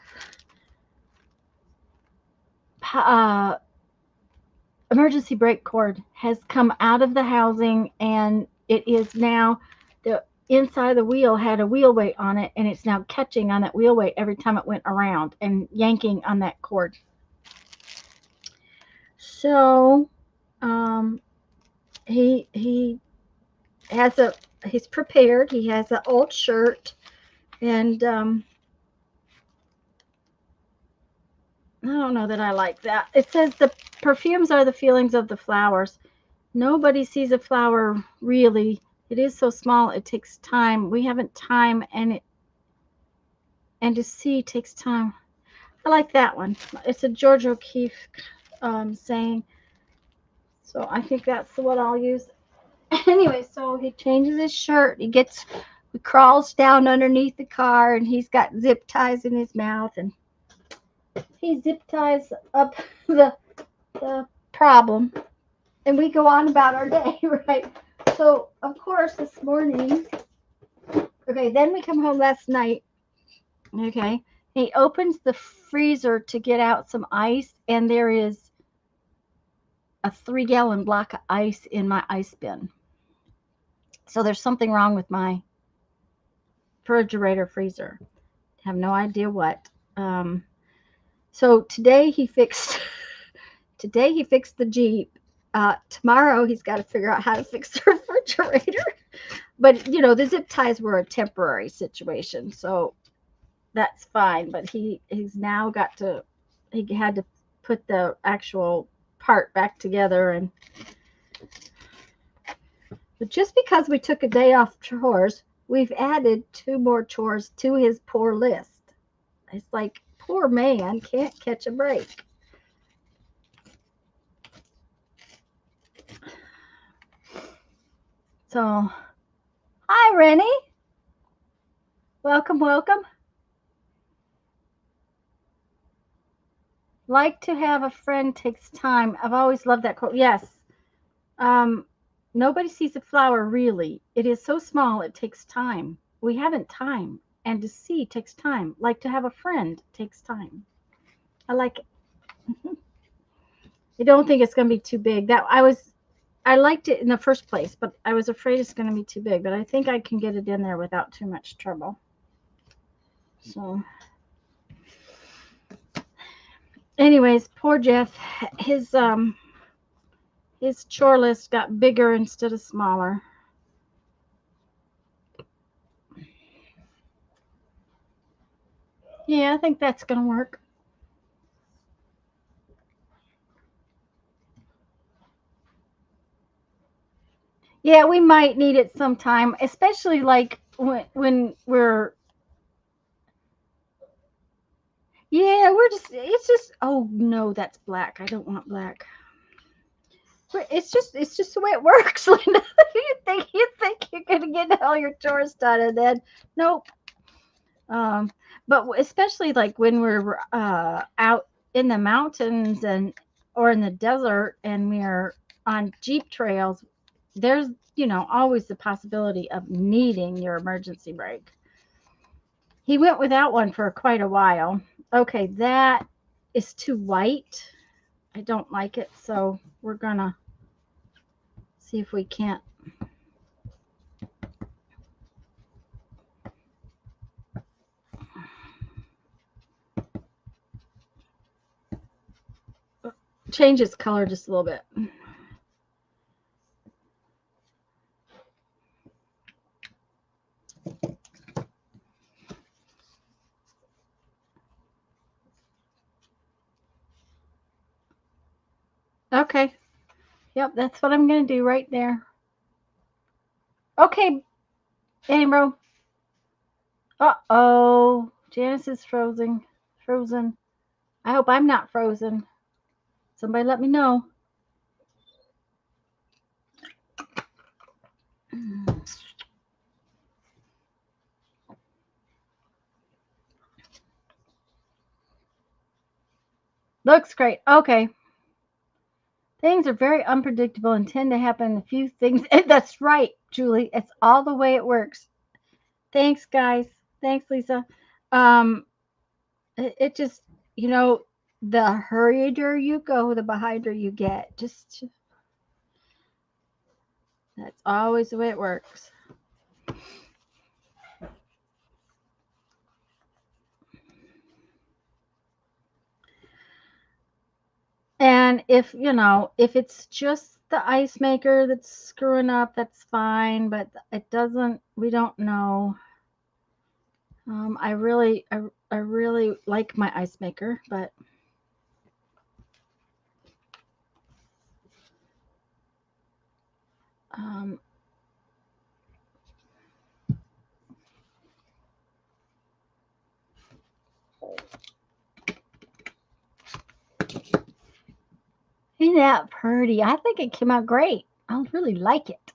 emergency brake cord has come out of the housing and it is now the inside of the wheel had a wheel weight on it and it's now catching on that wheel weight every time it went around and yanking on that cord. So he has he's prepared. He has an old shirt and I don't know that I like that. It says the perfumes are the feelings of the flowers. Nobody sees a flower really. It is so small. It takes time. We haven't time, and to see takes time. I like that one. It's a George O'Keeffe saying. So I think that's what I'll use. Anyway, so he changes his shirt. He crawls down underneath the car, and he's got zip ties in his mouth, and he zip ties up the problem, and we go on about our day, right? So of course this morning, okay, then we come home last night. Okay, he opens the freezer to get out some ice, and there is a 3-gallon block of ice in my ice bin. So there's something wrong with my refrigerator freezer. I have no idea what. So today he fixed the Jeep. Tomorrow he's got to figure out how to fix the refrigerator. But the zip ties were a temporary situation, so that's fine. But he's now he had to put the actual part back together. But just because we took a day off chores, we've added 2 more chores to his poor list. It's like, poor man can't catch a break. So, hi, Rennie. Welcome, welcome. Like to have a friend takes time. I've always loved that quote. Yes. Nobody sees a flower really. It is so small, it takes time. We haven't time. And to see takes time. Like to have a friend takes time. I like it. I don't think it's going to be too big. I liked it in the first place, but I was afraid it's going to be too big. But I think I can get it in there without too much trouble. So, anyways, poor Jeff. His chore list got bigger instead of smaller. Yeah, I think that's going to work. Yeah, we might need it sometime, especially like when we're, yeah, we're just, it's just, oh no, that's black. I don't want black. It's just the way it works, Linda. You think you're gonna get all your chores done, and then nope. Um, but especially like when we're out in the mountains and or in the desert, and we're on Jeep trails, there's always the possibility of needing your emergency brake. He went without one for quite a while. Okay, that is too white. I don't like it, so we're gonna see if we can't. Change its color just a little bit. Okay. Yep, that's what I'm going to do right there. Okay, Amro. Uh-oh. Janice is frozen. Frozen. I hope I'm not frozen. Somebody let me know. Looks great. Okay. Things are very unpredictable and tend to happen a few things. That's right, Julie. It's all the way it works. Thanks, guys. Thanks, Lisa. Um, it just, the hurrieder you go, the behinder you get. Just that's always the way it works. And if it's just the ice maker that's screwing up, that's fine, but we don't know. I really like my ice maker, but um, ain't that pretty? I think it came out great. I really like it.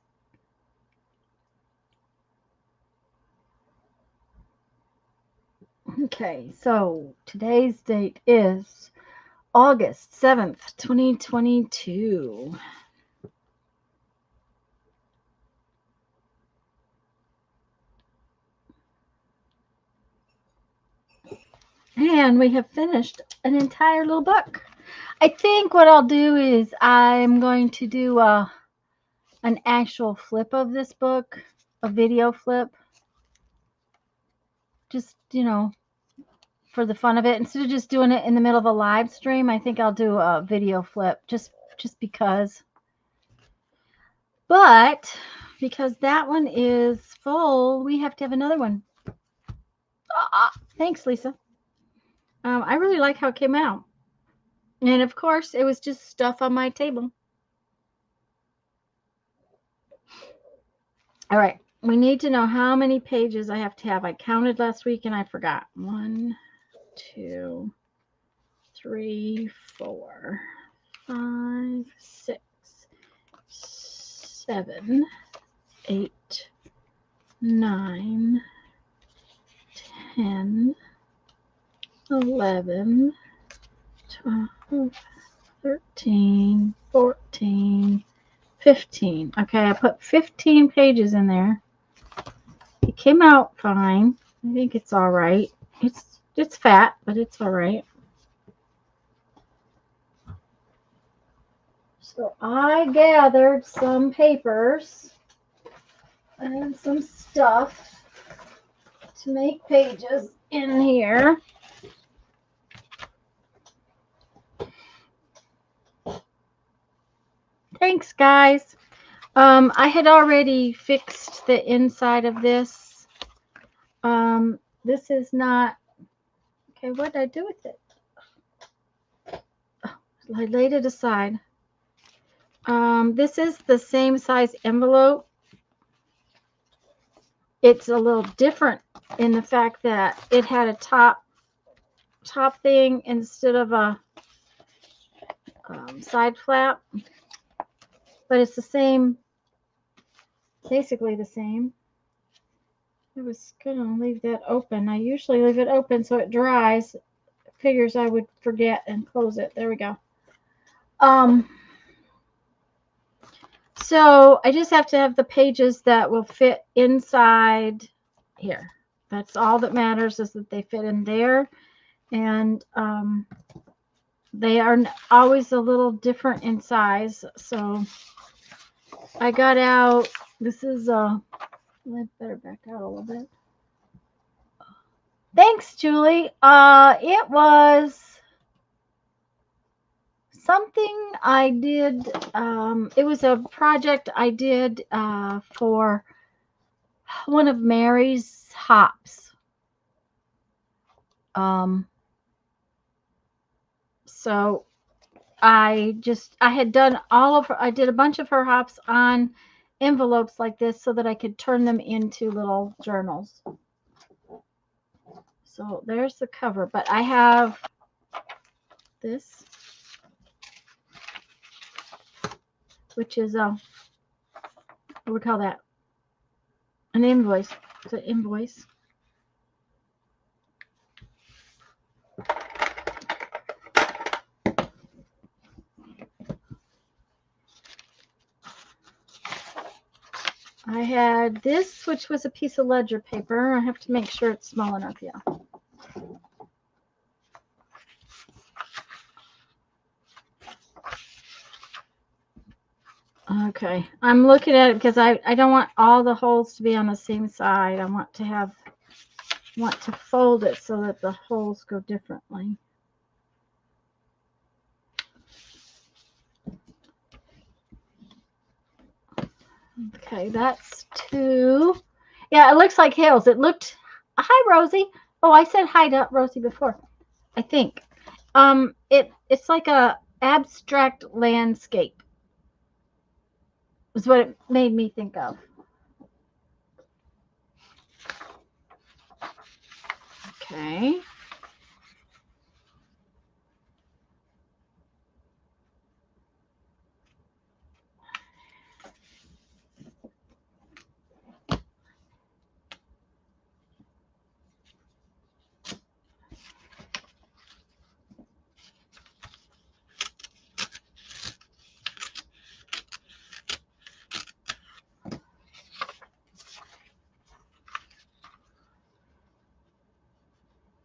Okay, so today's date is August 7th, 2022. And we have finished an entire little book. I think what I'll do is I'm going to do an actual flip of this book, a video flip. Just, for the fun of it. Instead of just doing it in the middle of a live stream, I think I'll do a video flip just because. But because that one is full, we have to have another one. Thanks, Lisa. I really like how it came out. And of course, it was just stuff on my table. All right. We need to know how many pages I have to have. I counted last week and I forgot. 1, 2, 3, 4, 5, 6, 7, 8, 9, 10, 11, 12, 13, 14, 15. Okay, I put 15 pages in there. It came out fine. I think it's all right. It's fat, but it's all right. So I gathered some papers and some stuff to make pages in here. Thanks, guys. I had already fixed the inside of this. This is not Okay, what did I do with it? Oh, I laid it aside. This is the same size envelope. It's a little different in the fact that it had a top thing instead of a side flap, but it's the same, basically the same. I was gonna leave that open. I usually leave it open so it dries. Figures I would forget and close it. There we go. So I just have to have the pages that will fit inside here. That's all that matters, is that they fit in there. And they are always a little different in size. So I got out, this is I better back out a little bit. Thanks, Julie. It was something I did. It was a project I did for one of Mary's hops. So I had done I did a bunch of her hops on envelopes like this so that I could turn them into little journals. So there's the cover, but I have this, which is what do we call that? An invoice. It's an invoice. I had this, which was a piece of ledger paper. I have to make sure it's small enough, yeah. Okay, I'm looking at it because I don't want all the holes to be on the same side. I want to fold it so that the holes go differently. Okay, that's 2. Yeah, it looks like hills. It looked. Hi, Rosie. Oh, I said hi to Rosie before, I think. It's like a abstract landscape. Is what it made me think of. Okay.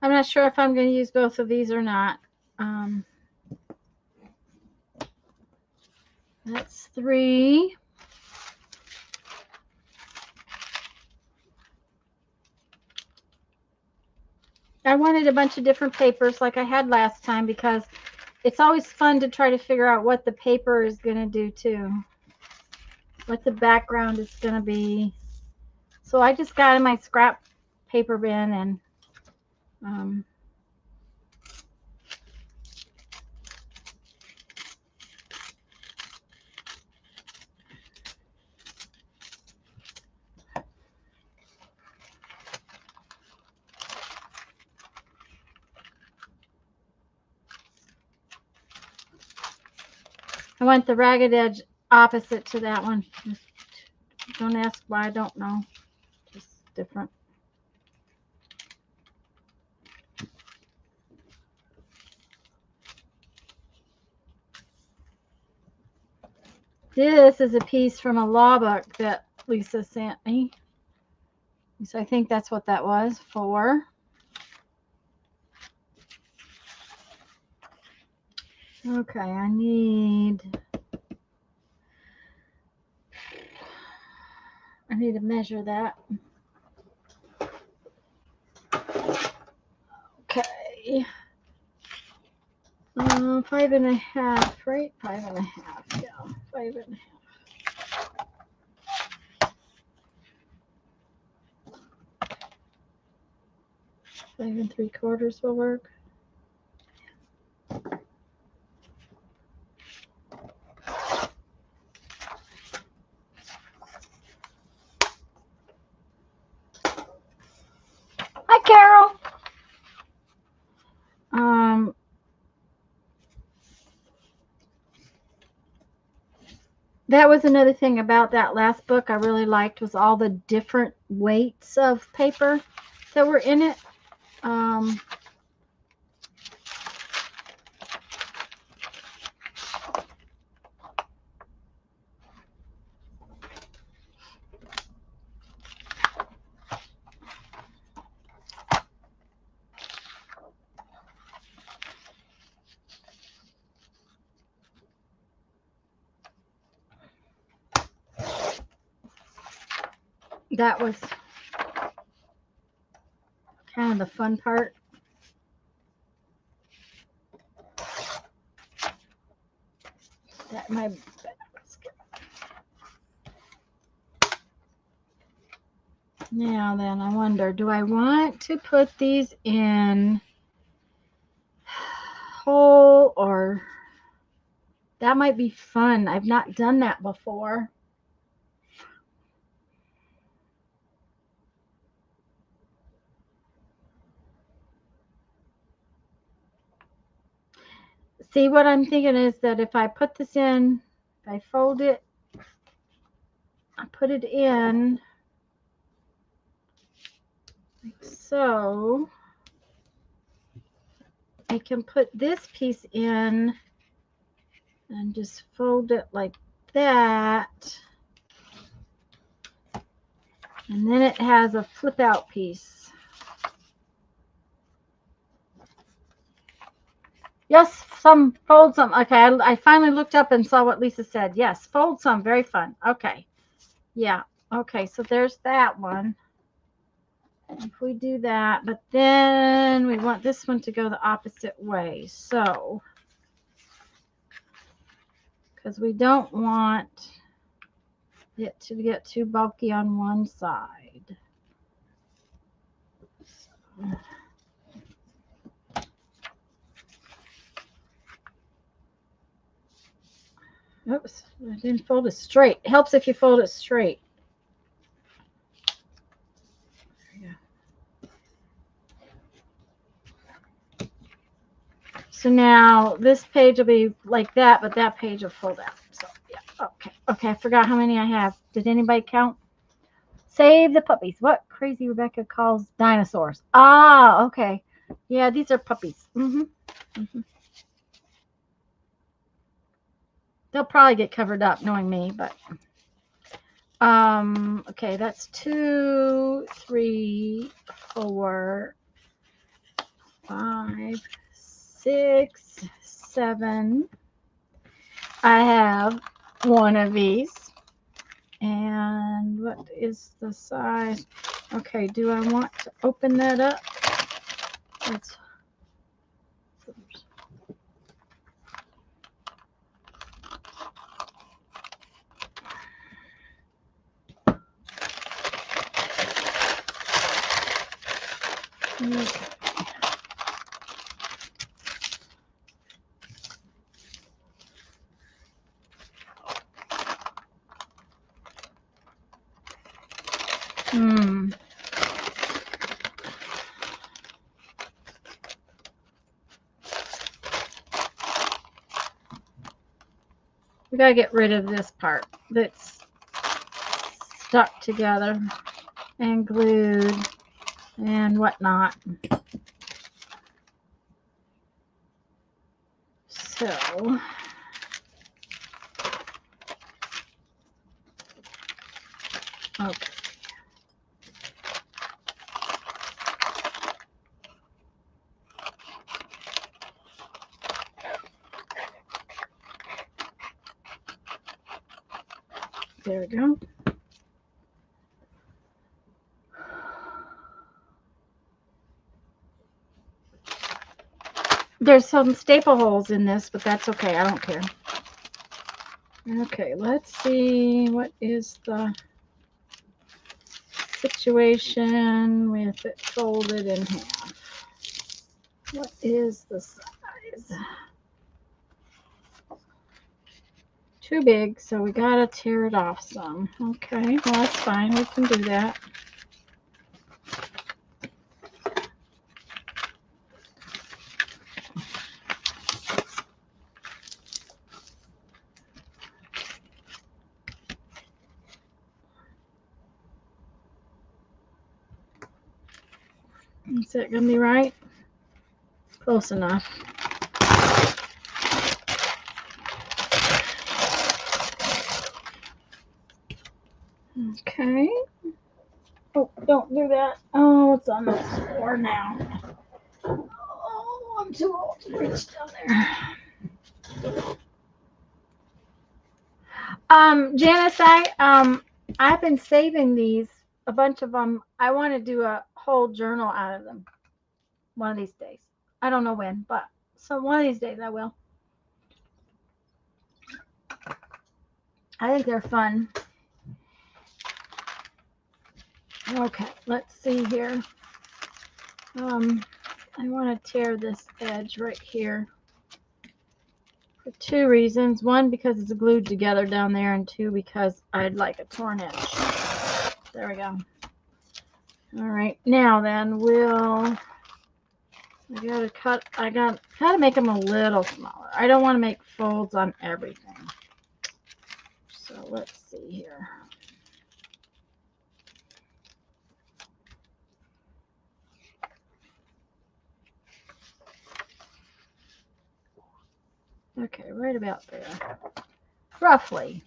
I'm not sure if I'm going to use both of these or not. That's 3. I wanted a bunch of different papers like I had last time because it's always fun to try to figure out what the paper is going to do too. What the background is going to be. So I just got in my scrap paper bin and I want the ragged edge opposite to that one. Don't ask why, I don't know. Just different. This is a piece from a law book that Lisa sent me. So I think that's what that was for. Okay, I need to measure that. Okay. 5.5, right? 5.5. Yeah, 5.5. 5 3/4 will work. Hi, Carol. That was another thing about that last book I really liked, was all the different weights of paper that were in it. That was kind of the fun part. That my Now then, I wonder, do I want to put these in whole, or that might be fun. I've not done that before. See, what I'm thinking is that if I put this in, if I fold it, I put it in like so, I can put this piece in and just fold it like that. And then it has a flip out piece. Yes, some, fold some. Okay, I finally looked up and saw what Lisa said. Yes, fold some, very fun. Okay, yeah, okay, so there's that one. If we do that, but then we want this one to go the opposite way. So, because we don't want it to get too bulky on one side. Oops, I didn't fold it straight. It helps if you fold it straight. So now this page will be like that, but that page will fold out. So yeah, okay. Okay, I forgot how many I have. Did anybody count? Save the puppies. What crazy Rebecca calls dinosaurs. Ah, okay. Yeah, these are puppies. They'll probably get covered up, knowing me, but okay, that's 2, 3, 4, 5, 6, 7. I have one of these. And what is the size? Okay, do I want to open that up? Let's, okay. We gotta get rid of this part that's stuck together and glued and whatnot. So okay. There we go. There's some staple holes in this, but that's okay. I don't care. Okay, let's see. What is the situation with it folded in half? What is the size? Too big, so we gotta tear it off some. Okay, well that's fine. We can do that. Is that gonna be right? Close enough. Okay. Oh, don't do that. Oh, it's on the floor now. Oh, I'm too old to reach down there. Janice, I've been saving these, a bunch of them. I want to do a whole journal out of them one of these days. I don't know when, but so one of these days I will. I think they're fun. Okay, let's see here. I want to tear this edge right here for two reasons. One, because it's glued together down there, and two, because I'd like a torn edge. There we go. All right, now then I gotta make them a little smaller. I don't want to make folds on everything. So let's see here. Okay, right about there. Roughly.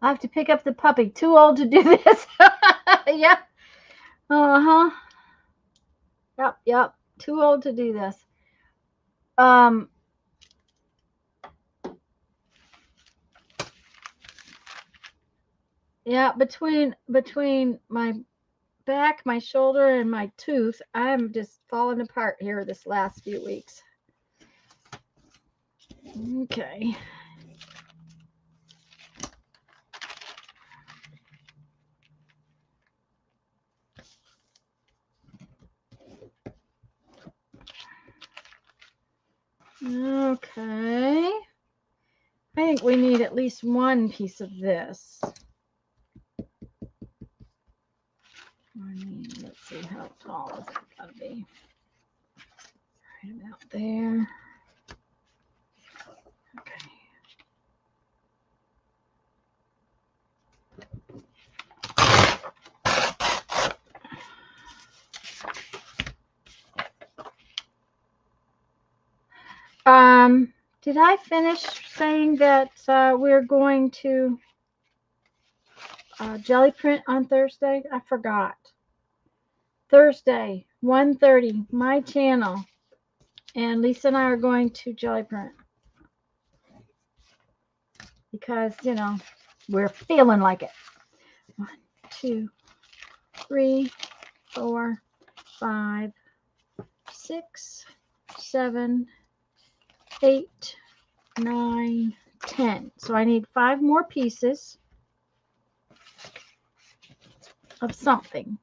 I have to pick up the puppy. Too old to do this. Yep. Uh-huh. Yep. Too old to do this. Yeah, between my back, my shoulder, and my tooth, I'm just falling apart here this last few weeks. Okay. Okay. I think we need at least one piece of this. Let's see, how tall is it gotta be? Right about there. Okay. Did I finish saying that we're going to jelly print on Thursday? I forgot. Thursday, 1:30, my channel. And Lisa and I are going to jelly print. Because, we're feeling like it. 1, 2, 3, 4, 5, 6, 7, 8, 9, 10. So I need 5 more pieces of something.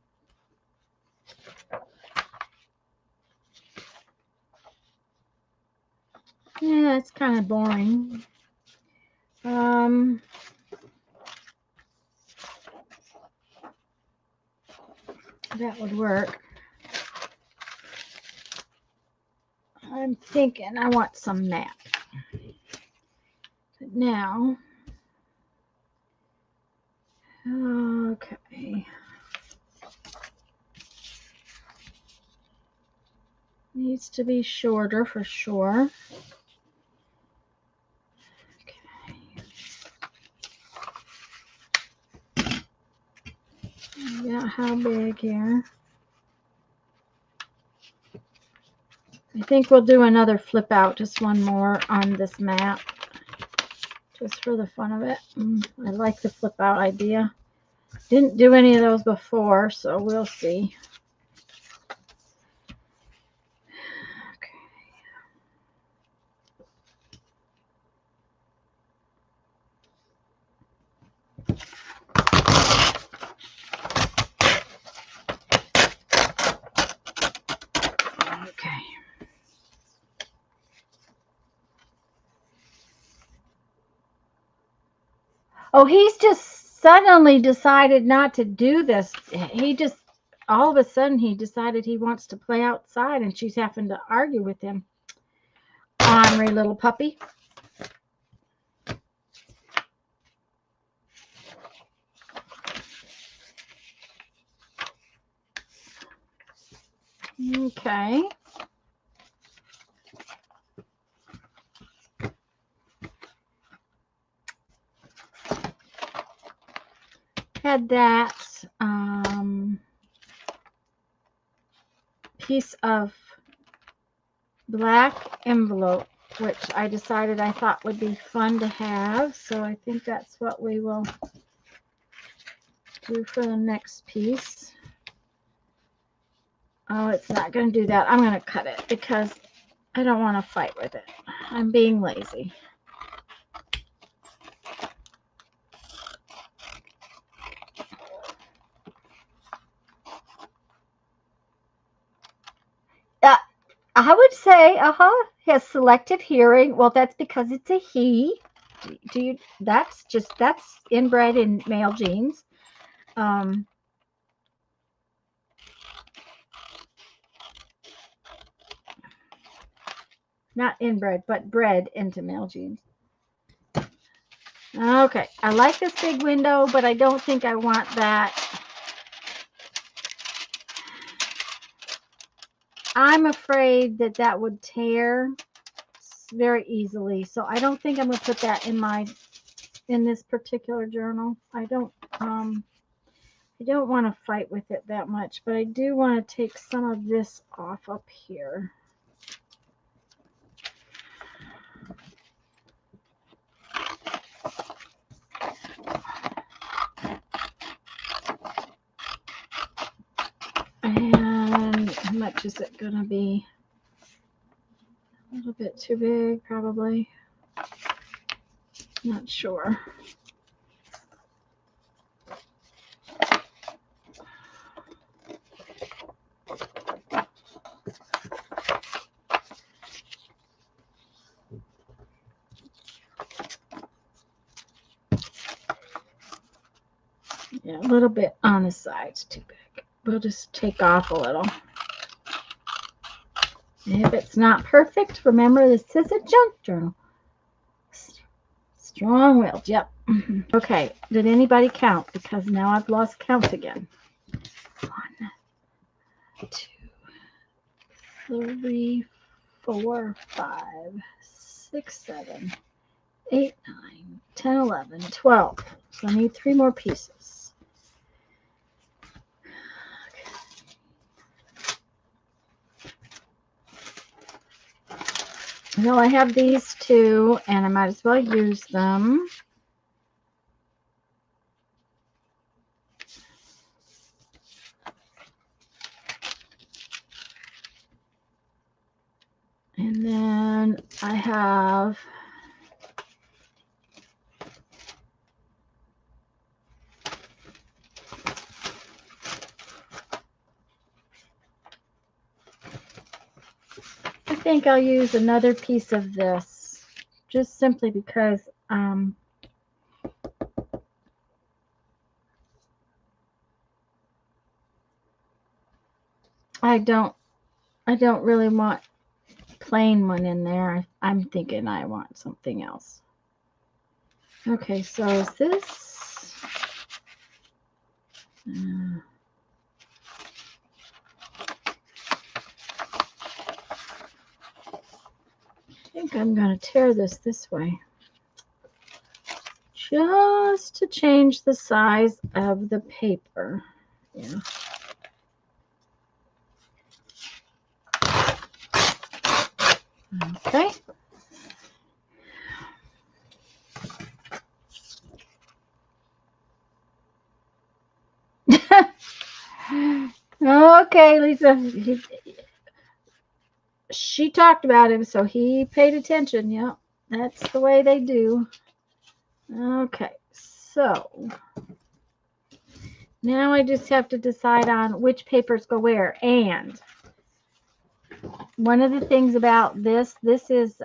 Yeah, it's kind of boring. That would work. I'm thinking I want some map. But now, okay. Needs to be shorter for sure. Okay. Yeah, how big here? I think we'll do another flip out, just one more on this map, just for the fun of it. I like the flip out idea. Didn't do any of those before, so we'll see. Okay. Oh, he's just suddenly decided not to do this. He just, all of a sudden, he decided he wants to play outside, and she's having to argue with him. Ornery little puppy. Okay. Had that piece of black envelope, which I decided I thought would be fun to have. So I think that's what we will do for the next piece. Oh, it's not going to do that. I'm going to cut it because I don't want to fight with it. I'm being lazy. I would say, has selective hearing. Well, that's because it's a he. That's inbred in male genes. Not inbred, but bred into male genes. Okay, I like this big window, but I don't think I want that. I'm afraid that that would tear very easily, so I don't think I'm going to put that in this particular journal. I don't want to fight with it that much, but I do want to take some of this off up here. And how much is it going to be? A little bit too big, probably. Not sure. Yeah, a little bit on the sides, too big. We'll just take off a little. If it's not perfect, remember this is a junk journal. Strong-willed, yep. Okay, did anybody count? Because now I've lost count again. 1, 2, 3, 4, 5, 6, 7, 8, 9, 10, 11, 12. So I need 3 more pieces. Well, I have these 2, and I might as well use them. And then I have I think I'll use another piece of this, just simply because I don't really want plain one in there. I'm thinking I want something else. Okay, so is this? I think I'm going to tear this way. Just to change the size of the paper. Yeah. Okay. Okay, Lisa. She talked about him, so he paid attention. Yep, that's the way they do. Okay, so now I just have to decide on which papers go where. And one of the things about this is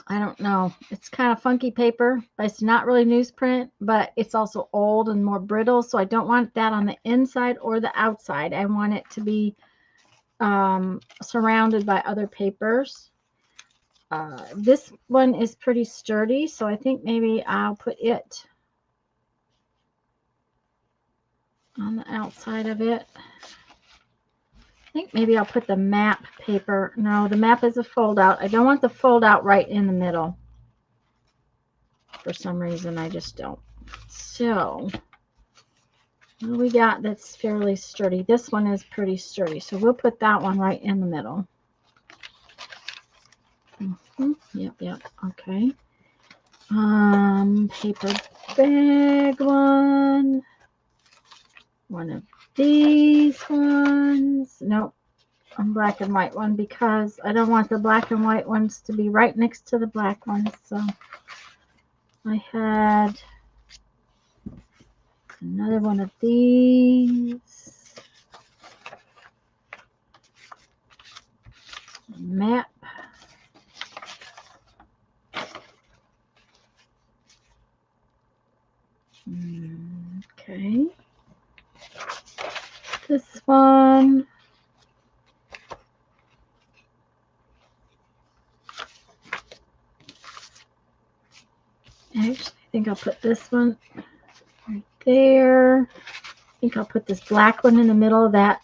I don't know. It's kind of funky paper, but it's not really newsprint, but it's also old and more brittle. So I don't want that on the inside or the outside. I want it to be surrounded by other papers. This one is pretty sturdy, so I think maybe I'll put it on the outside of it. I think maybe I'll put the map paper. No, the map is a fold out. I don't want the fold out right in the middle. For some reason, I just don't. So, what do we got that's fairly sturdy? This one is pretty sturdy, so we'll put that one right in the middle. Yep, okay. Paper bag one. One of these ones. Nope. Black and white one because I don't want the black and white ones to be right next to the black ones. So I had another one of these. Map. Okay. This one. Actually, I think I'll put this one right there. I think I'll put this black one in the middle of that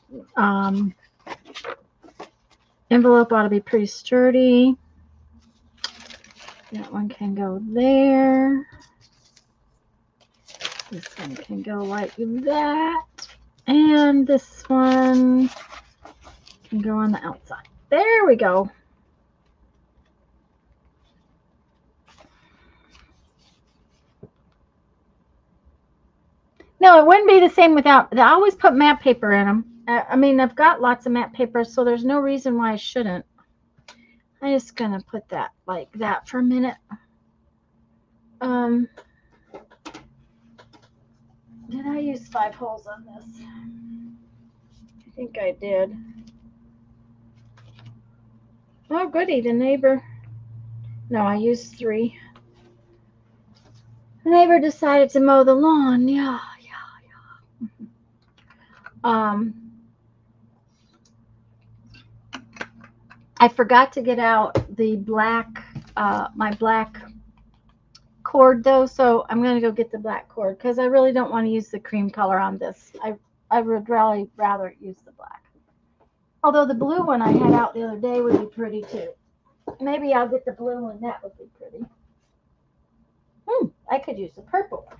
envelope. Ought to be pretty sturdy. That one can go there. This one can go like that. And this one can go on the outside. There we go. No, it wouldn't be the same without. I always put matte paper in them. I mean, I've got lots of matte paper, so there's no reason why I shouldn't. I'm just going to put that like that for a minute. Did I use 5 holes on this? I think I did. Oh, goody, the neighbor. No, I used 3. The neighbor decided to mow the lawn. Yeah. I forgot to get out the black, my black cord though, so I'm going to go get the black cord because I really don't want to use the cream color on this. I would really rather use the black. Although the blue one I had out the other day would be pretty too. Maybe I'll get the blue one. That would be pretty. I could use the purple one.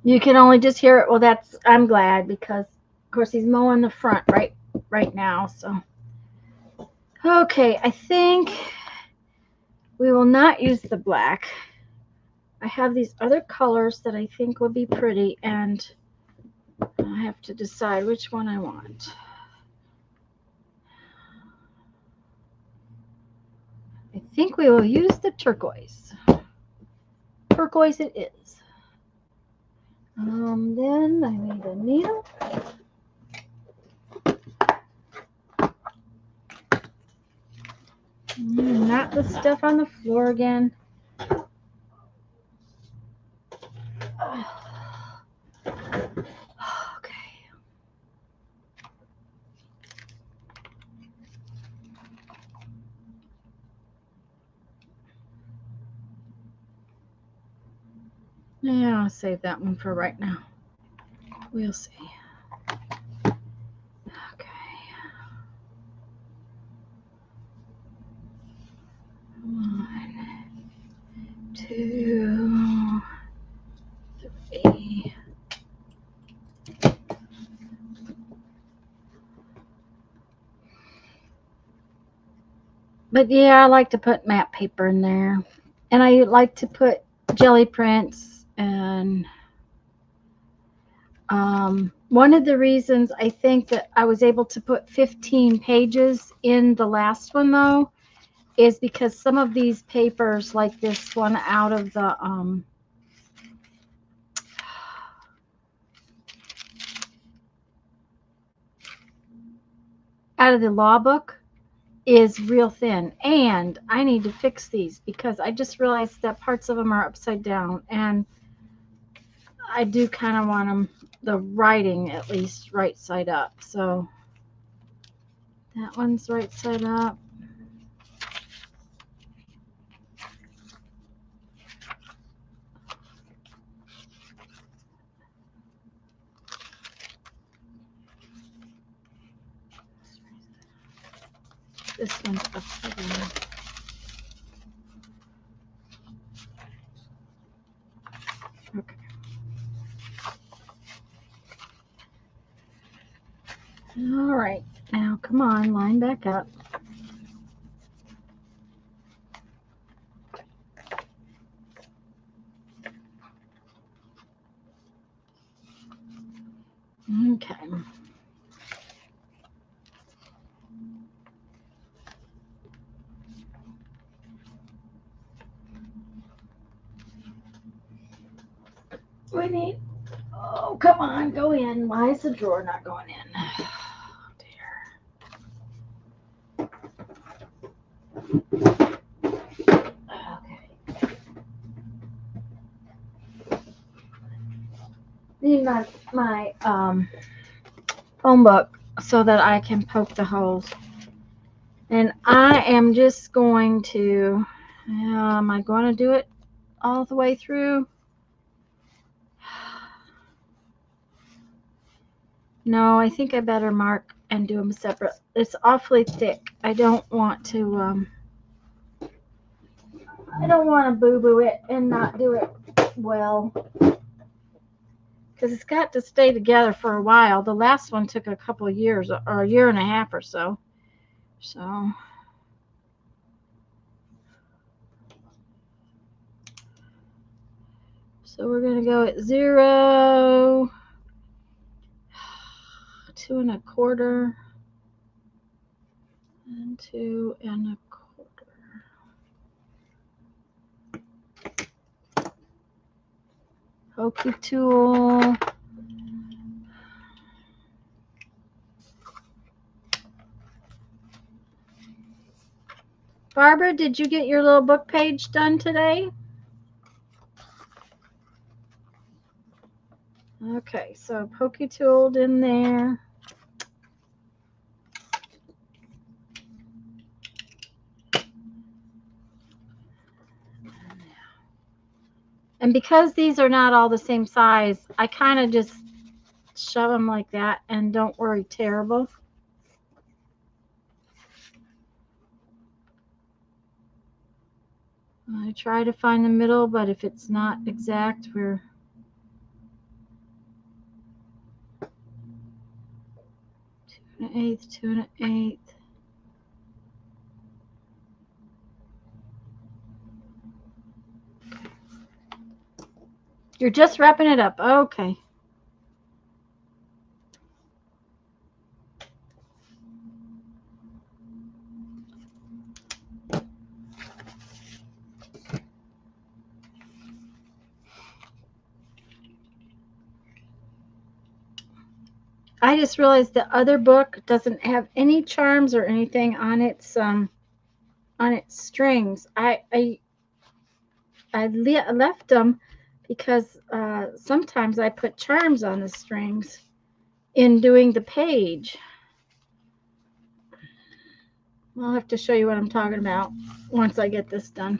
You can only just hear it. Well, I'm glad because, of course, he's mowing the front right now. So, okay, I think we will not use the black. I have these other colors that I think would be pretty, and I have to decide which one I want. I think we will use the turquoise. Turquoise it is. Then I need a needle. Not the stuff on the floor again. Okay. Yeah, I'll save that one for right now. We'll see. Okay. Come on. But yeah, I like to put matte paper in there. And I like to put jelly prints. And one of the reasons I think that I was able to put 15 pages in the last one, though, is because some of these papers, like this one out of the law book, is real thin, and I need to fix these because I just realized that parts of them are upside down, and I do kind of want them, the writing at least, right side up. So that one's right side up. This one's upside down. Okay. All right. Now, come on, line back up. Okay. We need, oh, come on, go in. Why is the drawer not going in? Oh, dear. Okay. Need my phone book so that I can poke the holes. And I am just going to, am I going to do it all the way through? No, I think I better mark and do them separate. It's awfully thick. I don't want to boo-boo it and not do it well. Because it's got to stay together for a while. The last one took a couple of years, or a year and a half or so. So we're going to go at 0, 2 1/4, and 2 1/4. Pokey tool. Barbara, did you get your little book page done today? Okay, so pokey tooled in there. And because these are not all the same size, I kind of just shove them like that and don't worry terrible. I try to find the middle, but if it's not exact, we're 2 1/8, 2 1/8. You're just wrapping it up. Okay. I just realized the other book doesn't have any charms or anything on its strings. I left them because sometimes I put charms on the strings in doing the page. I'll have to show you what I'm talking about once I get this done.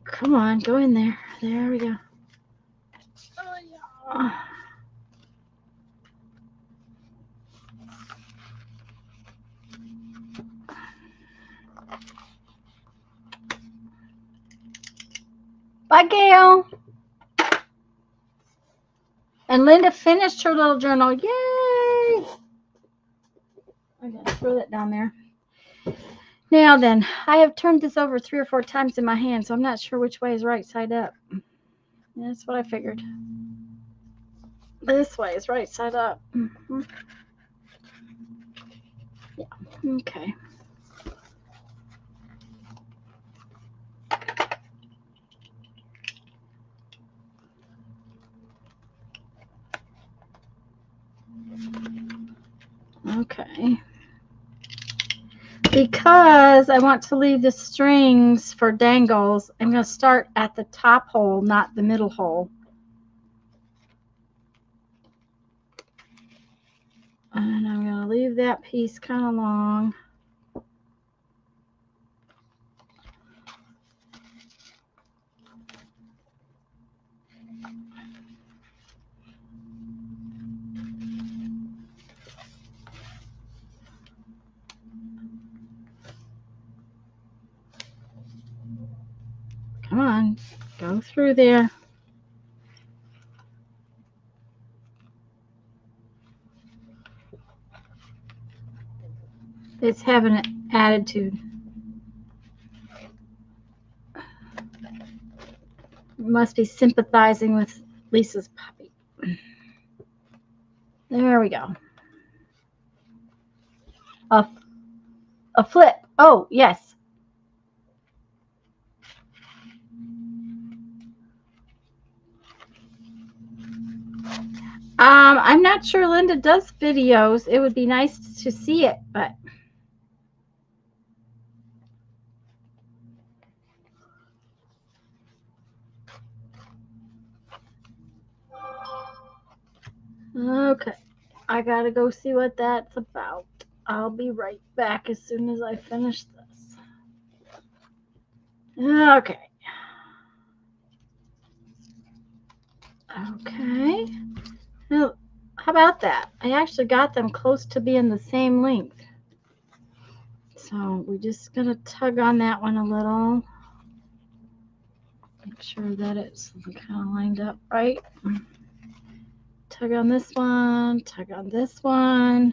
Come on, go in there. There we go. Oh, yeah. Bye, Gail. And Linda finished her little journal. Yay! I'm going to throw that down there. Now then, I have turned this over 3 or 4 times in my hand, so I'm not sure which way is right side up. That's what I figured. This way is right side up. Mm-hmm. Yeah, okay. Okay. Because I want to leave the strings for dangles, I'm going to start at the top hole, not the middle hole. And I'm going to leave that piece kind of long. Come on, go through there. It's having an attitude. Must be sympathizing with Lisa's puppy. There we go. A flip. Oh, yes. I'm not sure Linda does videos. It would be nice to see it, but okay. I gotta go see what that's about. I'll be right back as soon as I finish this. Okay. Okay. Now, how about that? I actually got them close to being the same length. So we're just gonna tug on that one a little. Make sure that it's kind of lined up right. Tug on this one, tug on this one.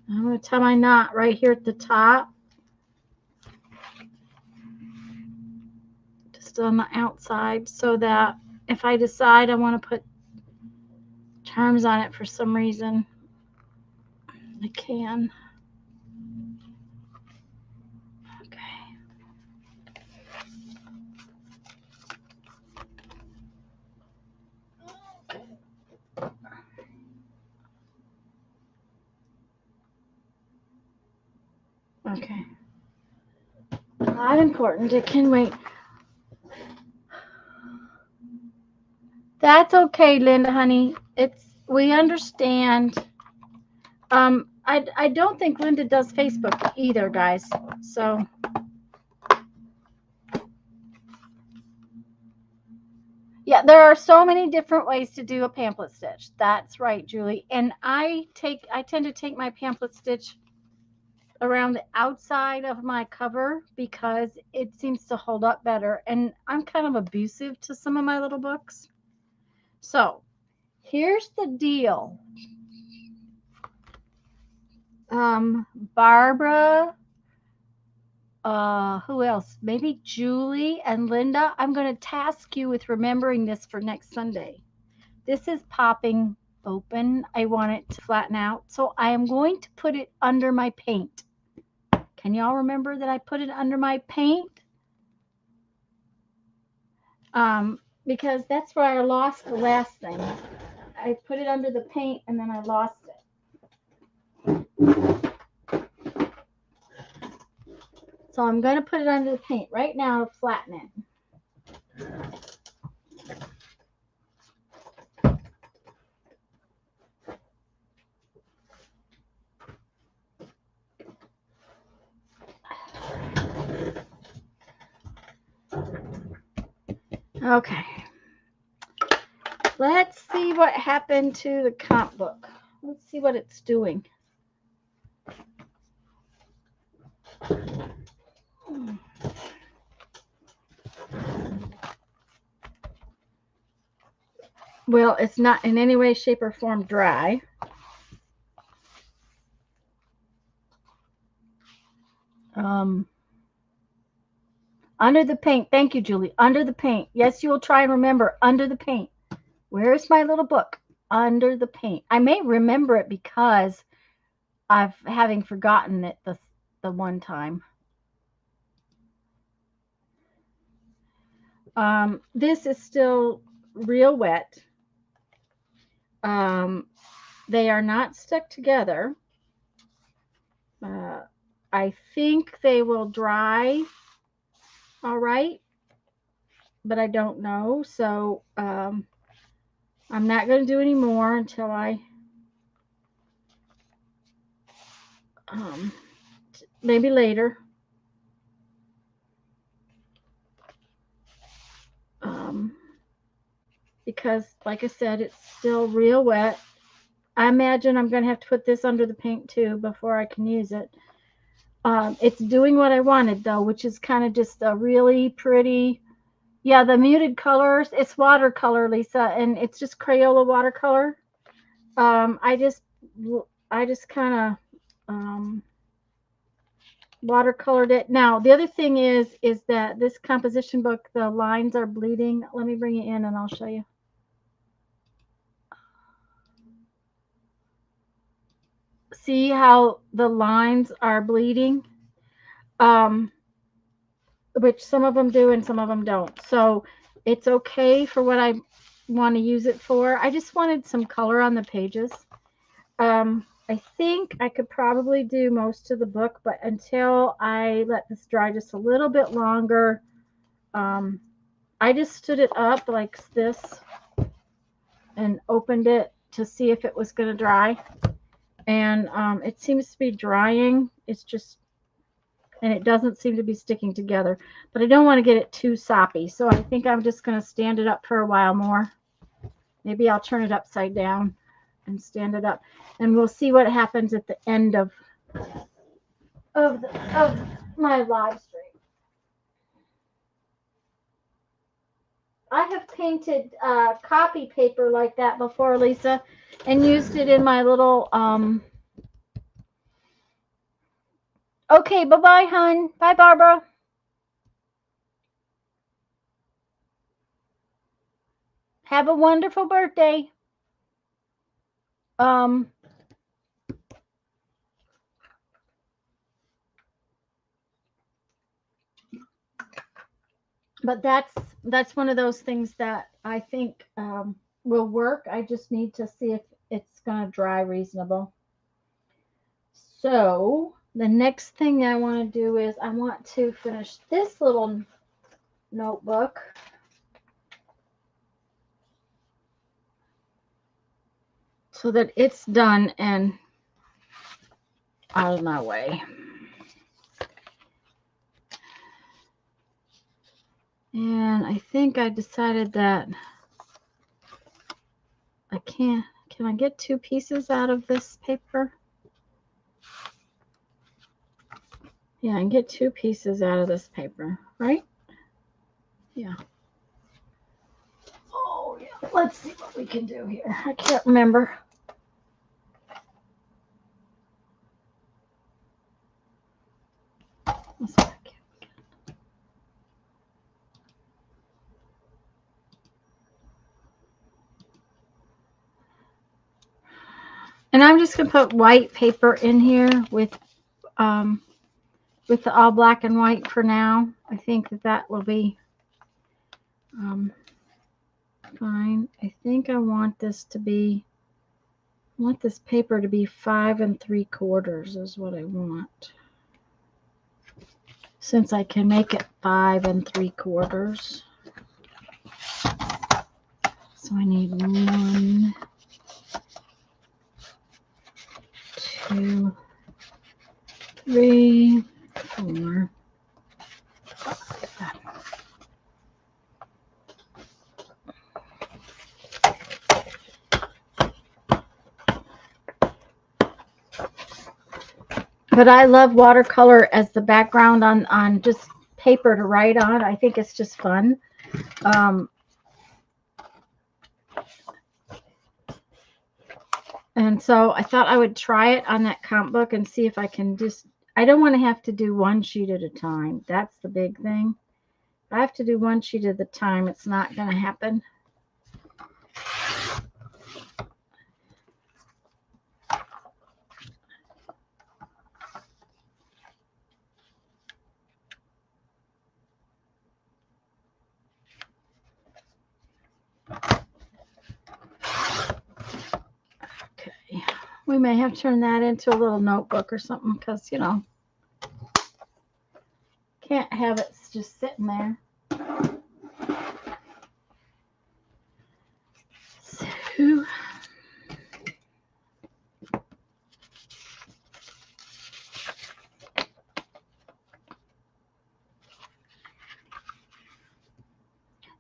I'm going to tie my knot right here at the top. Just on the outside so that if I decide I want to put charms on it for some reason, I can. Okay. Not important. It can wait. That's okay, Linda, honey. We understand. I don't think Linda does Facebook either, guys. So yeah, there are so many different ways to do a pamphlet stitch. That's right, Julie. And I tend to take my pamphlet stitch around the outside of my cover because it seems to hold up better. And I'm kind of abusive to some of my little books. So here's the deal. Barbara, who else? Maybe Julie and Linda. I'm going to task you with remembering this for next Sunday. This is popping open. I want it to flatten out. So I am going to put it under my paint. Can y'all remember that I put it under my paint? Because that's where I lost the last thing. I put it under the paint and then I lost it. So I'm going to put it under the paint right now to flatten it. Okay. Let's see what happened to the comp book. Let's see what it's doing. Well, it's not in any way, shape, or form dry. Under the paint. Thank you, Julie. Under the paint. Yes, you will try and remember under the paint. Where's my little book? Under the paint. I may remember it because I've having forgotten it the one time. This is still real wet. They are not stuck together. I think they will dry all right, but I don't know. So I'm not going to do any more until I maybe later. Because like I said, it's still real wet. I imagine I'm going to have to put this under the paint too before I can use it. It's doing what I wanted though, which is kind of just a really pretty, yeah, the muted colors. It's watercolor, Lisa, and it's just Crayola watercolor. I just kind of watercolored it. Now the other thing is that this composition book, the lines are bleeding. Let me bring it in and I'll show you. See how the lines are bleeding? Which some of them do and some of them don't. So it's okay for what I want to use it for. I just wanted some color on the pages. I think I could probably do most of the book, but until I let this dry just a little bit longer, I just stood it up like this and opened it to see if it was going to dry. And it seems to be drying. It's just, and it doesn't seem to be sticking together. But I don't want to get it too soppy. So I think I'm just going to stand it up for a while more. Maybe I'll turn it upside down and stand it up. And we'll see what happens at the end of my live stream. I have painted copy paper like that before, Lisa, and used it in my little okay, bye-bye, hon. Bye, Barbara. Have a wonderful birthday. But that's one of those things that I think will work. I just need to see if it's going to dry reasonable. So the next thing I want to do is I want to finish this little notebook. So that it's done and out of my way. And I think I decided that I can't. Can I get 2 pieces out of this paper? Yeah, I can get 2 pieces out of this paper, right? Yeah. Oh, yeah. Let's see what we can do here. I can't remember. And I'm just going to put white paper in here with the all black and white for now. I think that will be fine. I think I want this to be, I want this paper to be 5 3/4 is what I want. Since I can make it 5 3/4. So I need 1, 2, 3, 4, 5. But I love watercolor as the background on just paper to write on. I think it's just fun. And so I thought I would try it on that comp book and see if I can just I don't want to have to do one sheet at a time. That's the big thing. If I have to do one sheet at a time, it's not going to happen. Okay. We may have to turn that into a little notebook or something because, you know, can't have it just sitting there. So,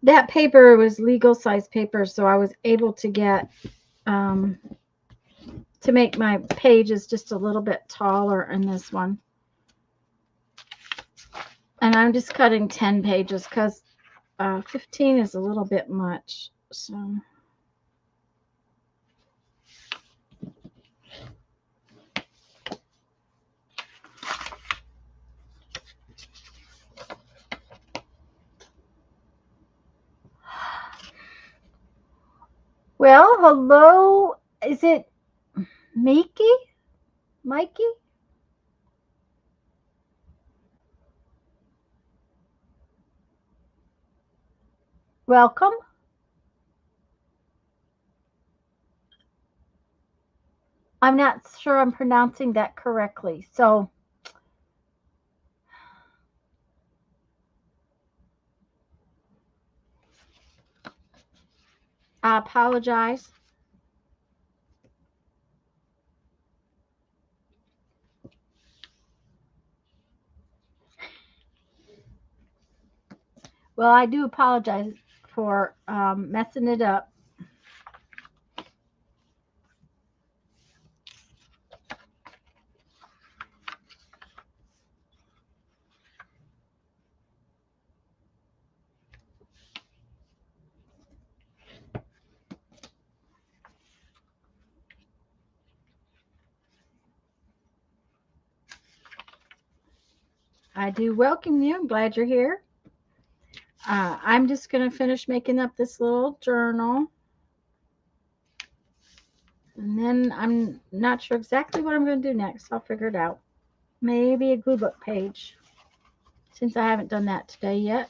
that paper was legal size paper, so I was able to get to make my pages just a little bit taller in this one. And I'm just cutting 10 pages because 15 is a little bit much. So well, hello. Is it Mikey? Mikey? Welcome. I'm not sure I'm pronouncing that correctly. So I apologize. Well, I do apologize for messing it up. I do welcome you. I'm glad you're here. I'm just going to finish making up this little journal. And then I'm not sure exactly what I'm going to do next. I'll figure it out. Maybe a glue book page, since I haven't done that today yet.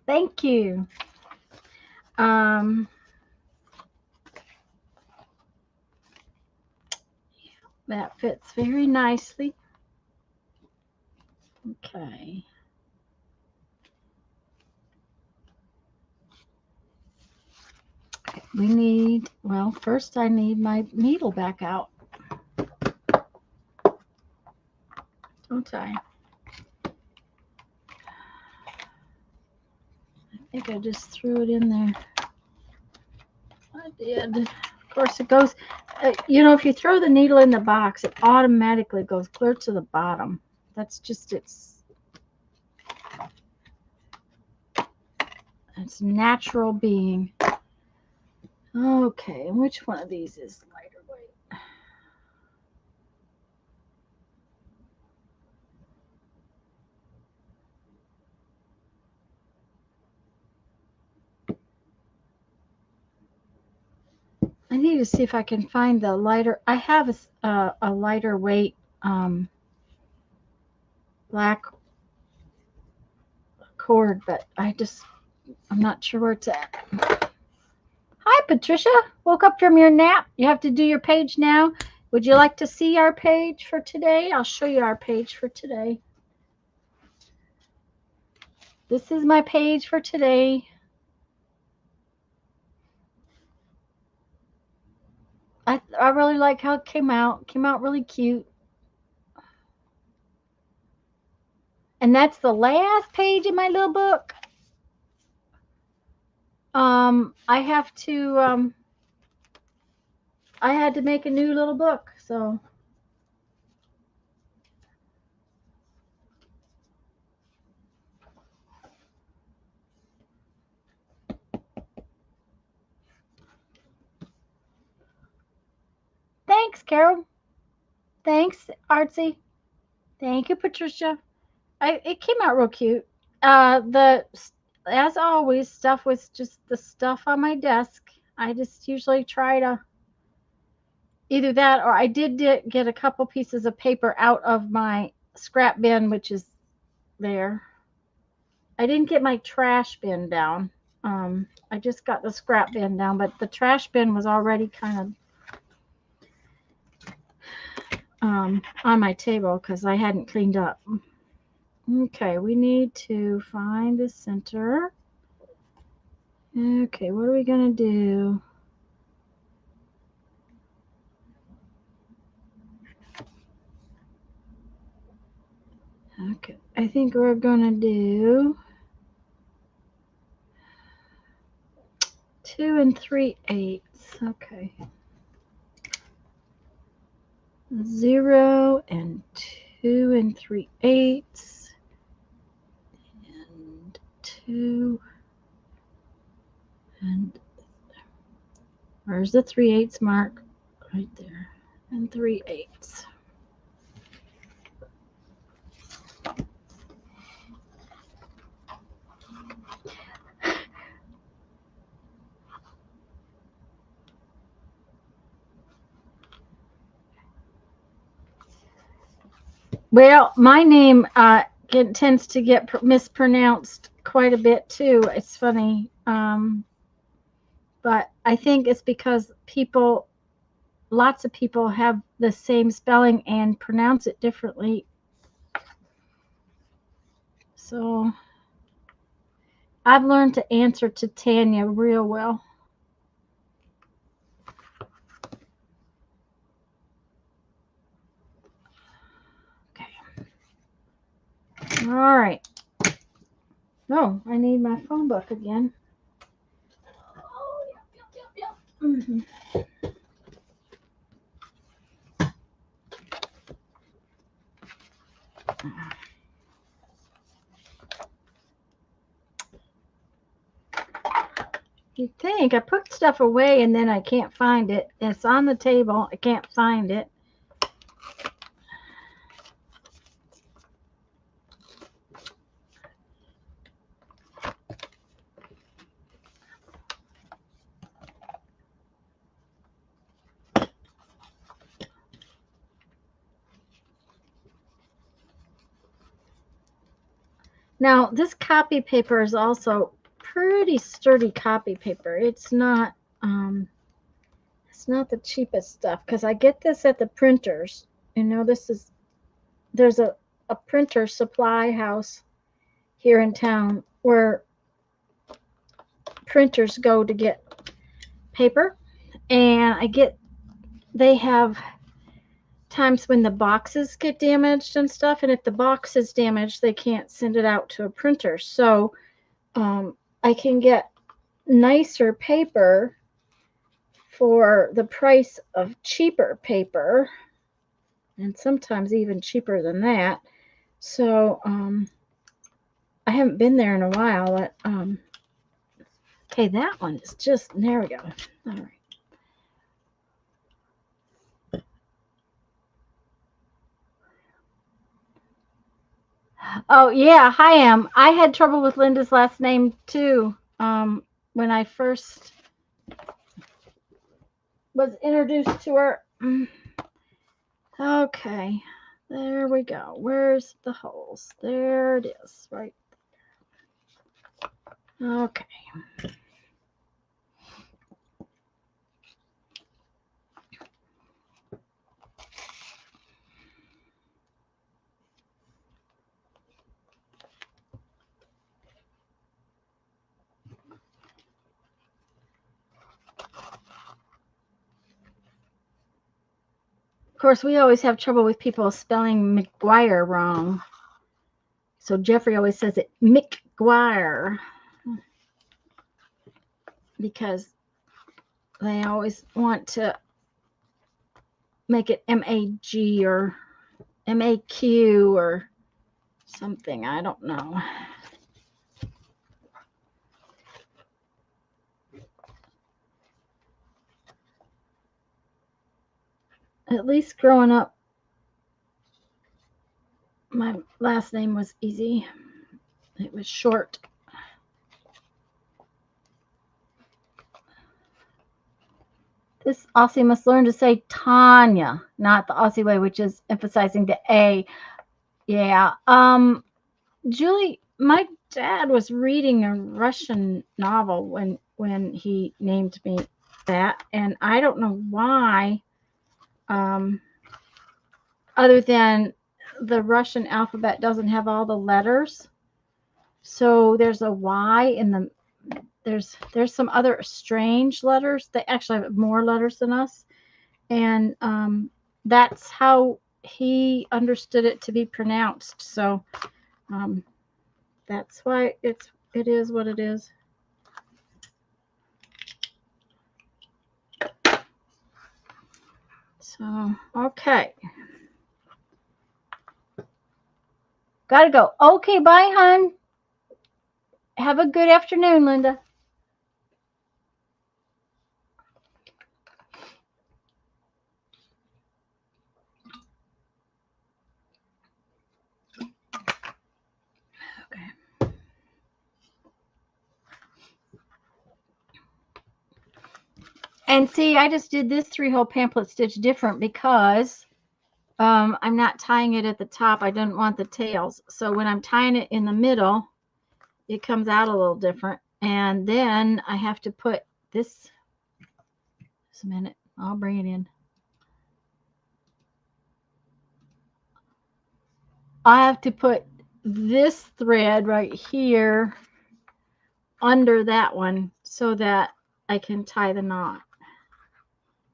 Thank you. That fits very nicely. Okay. We need, well, first I need my needle back out. Don't I? I think I just threw it in there. I did. Of course, it goes, you know, if you throw the needle in the box, it automatically goes clear to the bottom. That's just its natural being. Okay, and which one of these is lighter weight? I need to see if I can find the lighter. I have a lighter weight black cord, but I'm not sure where it's at. Hi, Patricia. Woke up from your nap. You have to do your page now. Would you like to see our page for today? I'll show you our page for today. This is my page for today. I really like how it came out. It came out really cute. And that's the last page in my little book. I have to I had to make a new little book, so thanks, Thanks, Carol. Thanks, Artsy. Thank you, Patricia. It came out real cute. The As always, stuff was just the stuff on my desk. I just usually try to either that or I did get a couple pieces of paper out of my scrap bin, which is there. I didn't get my trash bin down. I just got the scrap bin down, but the trash bin was already kind of on my table because I hadn't cleaned up. Okay, we need to find the center. Okay, what are we going to do? Okay, I think we're going to do 2 3/8. Okay. 0 and 2 3/8 and 2 and where's the 3/8 mark? Right there. And 3/8. Well, my name tends to get mispronounced quite a bit too. It's funny. But I think it's because lots of people have the same spelling and pronounce it differently. So I've learned to answer to Tanya real well. All right. Oh, I need my phone book again. Oh, yep. Mm-hmm. You think I put stuff away and then I can't find it. It's on the table. I can't find it. Now, this copy paper is also pretty sturdy copy paper. It's not the cheapest stuff because I get this at the printers. You know, there's a printer supply house here in town where printers go to get paper, and they have times when the boxes get damaged and stuff, and if the box is damaged they can't send it out to a printer, so I can get nicer paper for the price of cheaper paper, and sometimes even cheaper than that. So I haven't been there in a while, but okay, that one is just, there we go. All right. Oh yeah, hi Em. I had trouble with Linda's last name too. When I first was introduced to her. Okay, there we go. Where's the holes? There it is, right there. Okay. Of course, we always have trouble with people spelling McGuire wrong. So Jeffrey always says it McGuire because they always want to make it M-A-G or M-A-Q or something. I don't know. At least growing up, my last name was easy. It was short. This Aussie must learn to say Tanya, not the Aussie way, which is emphasizing the A. Yeah. Julie, my dad was reading a Russian novel when he named me that, and I don't know why. Other than the Russian alphabet doesn't have all the letters, so there's a Y in the there's some other strange letters. They actually have more letters than us, and that's how he understood it to be pronounced. So that's why it is what it is. So okay, gotta go. Okay, bye, hon. Have a good afternoon, Linda. Okay. And see, I just did this 3-hole pamphlet stitch different because I'm not tying it at the top. I didn't want the tails. So when I'm tying it in the middle, it comes out a little different. And then I have to put this, just a minute, I'll bring it in. I have to put this thread right here under that one so that I can tie the knot,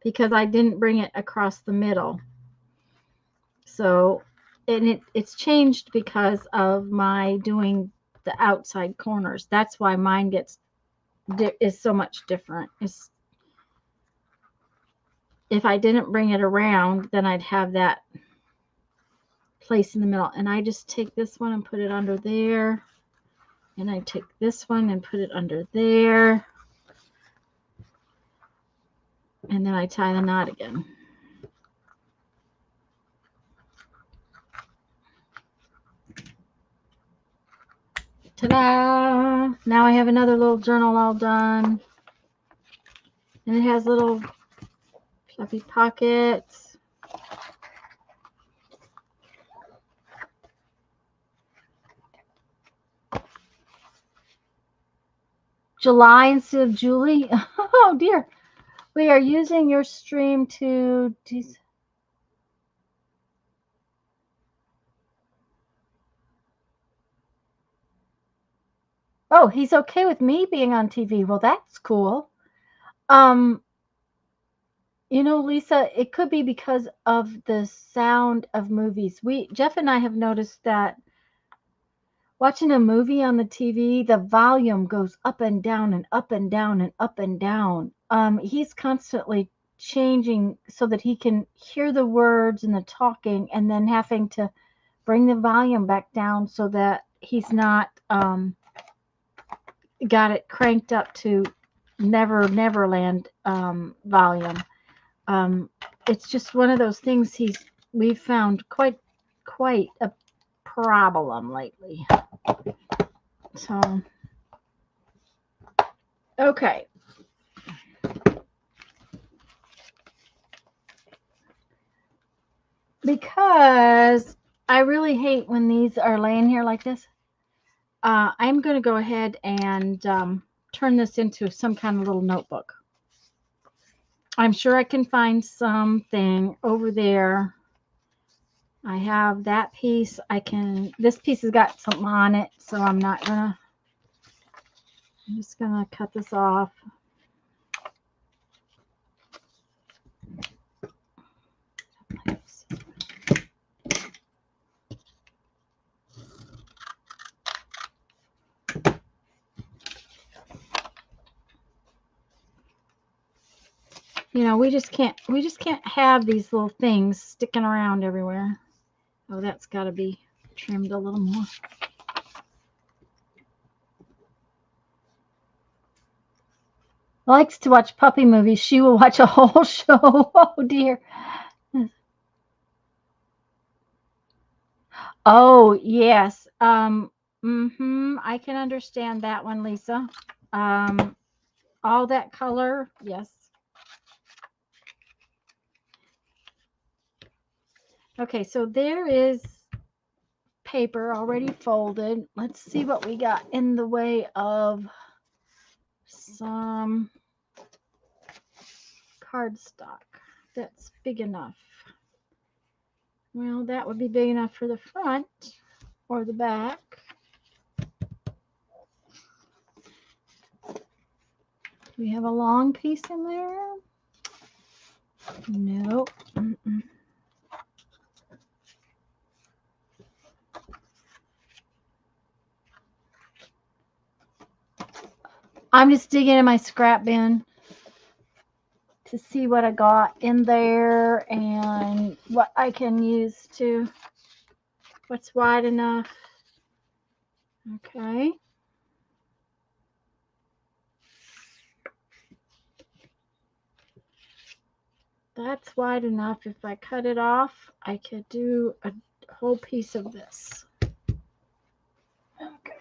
because I didn't bring it across the middle. So, and it's changed because of my doing the outside corners. That's why mine is so much different. If I didn't bring it around, then I'd have that place in the middle. And I just take this one and put it under there. And I take this one and put it under there. And then I tie the knot again. Ta-da! Now I have another little journal all done. And it has little fluffy pockets. July instead of Julie. Oh dear. We are using your stream to Oh, he's okay with me being on TV. Well, that's cool. You know, Lisa, it could be because of the sound of movies. Jeff and I have noticed that watching a movie on the TV, the volume goes up and down and up and down and up and down. He's constantly changing so that he can hear the words and the talking, and then having to bring the volume back down so that he's not got it cranked up to Neverland volume. It's just one of those things we've found quite a problem lately. So, okay. Because I really hate when these are laying here like this. I'm going to go ahead and turn this into some kind of little notebook. I'm sure I can find something over there. I have that piece. This piece has got something on it, so I'm just gonna cut this off. You know, we just can't have these little things sticking around everywhere. Oh, that's got to be trimmed a little more. Likes to watch puppy movies. She will watch a whole show. Oh dear. Oh, yes. I can understand that one, Lisa. All that color, yes. Okay, so there is paper already folded. Let's see what we got in the way of some cardstock that's big enough. Well, that would be big enough for the front or the back. Do we have a long piece in there? Nope. I'm just digging in my scrap bin to see what I got in there and what I can use to, what's wide enough. Okay. That's wide enough. If I cut it off, I could do a whole piece of this. Okay.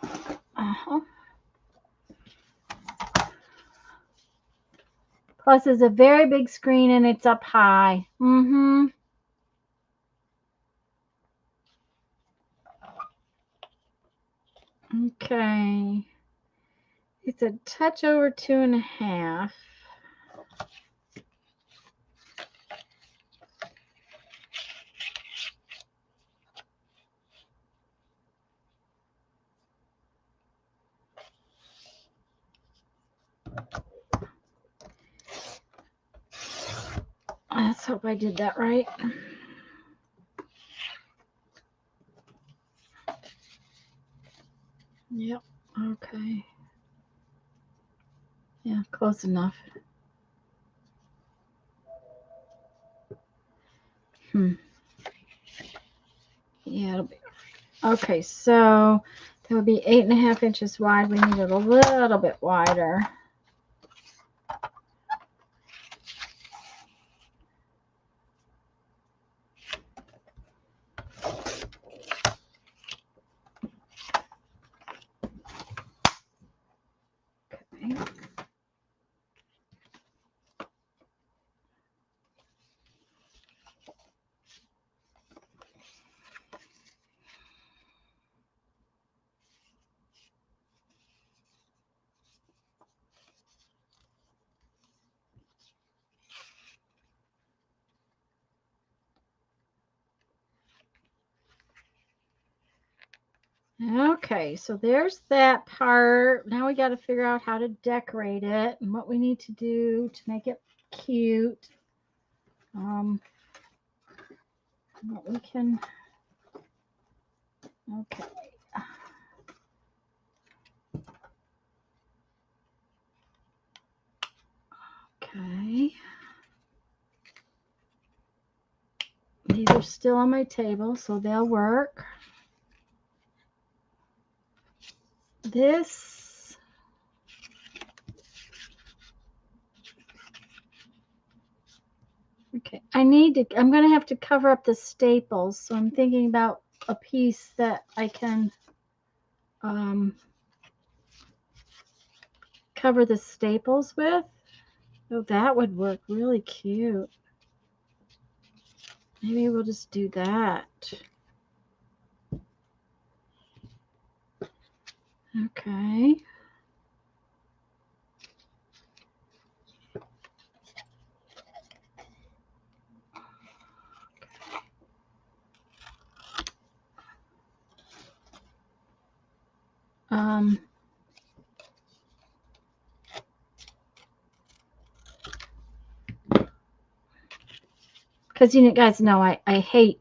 Plus, it's a very big screen and it's up high. Okay. It's a touch over 2.5. Let's hope I did that right. Yep. Okay. Yeah, close enough. Yeah, it'll be okay. So that would be 8.5 inches wide. We need it a little bit wider. Okay. Okay, so there's that part. Now we got to figure out how to decorate it and what we need to do to make it cute. What we can. Okay. Okay. These are still on my table, so they'll work. This. Okay, I'm going to have to cover up the staples, so I'm thinking about a piece that I can cover the staples with. Oh, that would work really cute. Maybe we'll just do that. Okay. Because you guys know I hate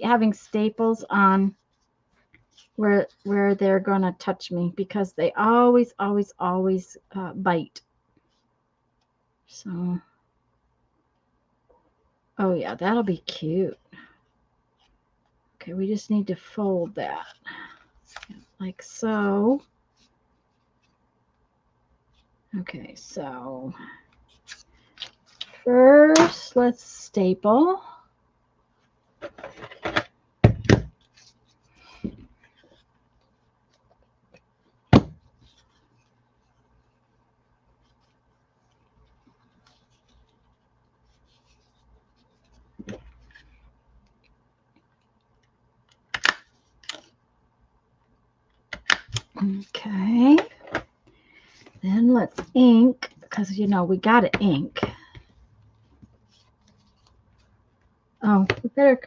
having staples on where they're gonna touch me, because they always bite. So, oh yeah, that'll be cute. Okay, we just need to fold that like so. Okay, so first let's staple. Okay. Then let's ink, because you know we gotta ink. Oh, we better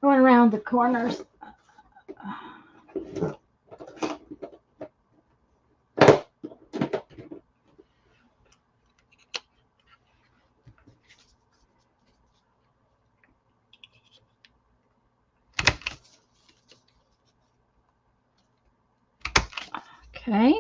go around the corners. Okay.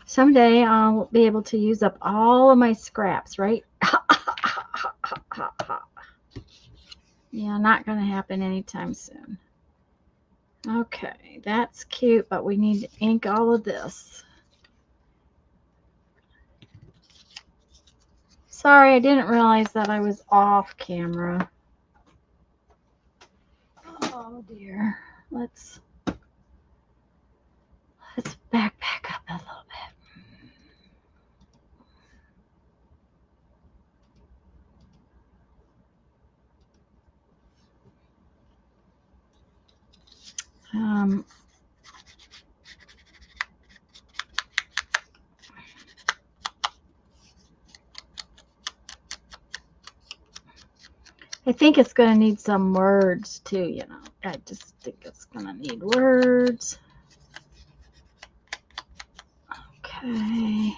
Someday I'll be able to use up all of my scraps, right? Yeah, not going to happen anytime soon. Okay, that's cute, but we need to ink all of this. Sorry, I didn't realize that I was off camera. Oh dear. Let's back up a little bit. I think it's going to need some words too, you know. I just think it's going to need words. Okay.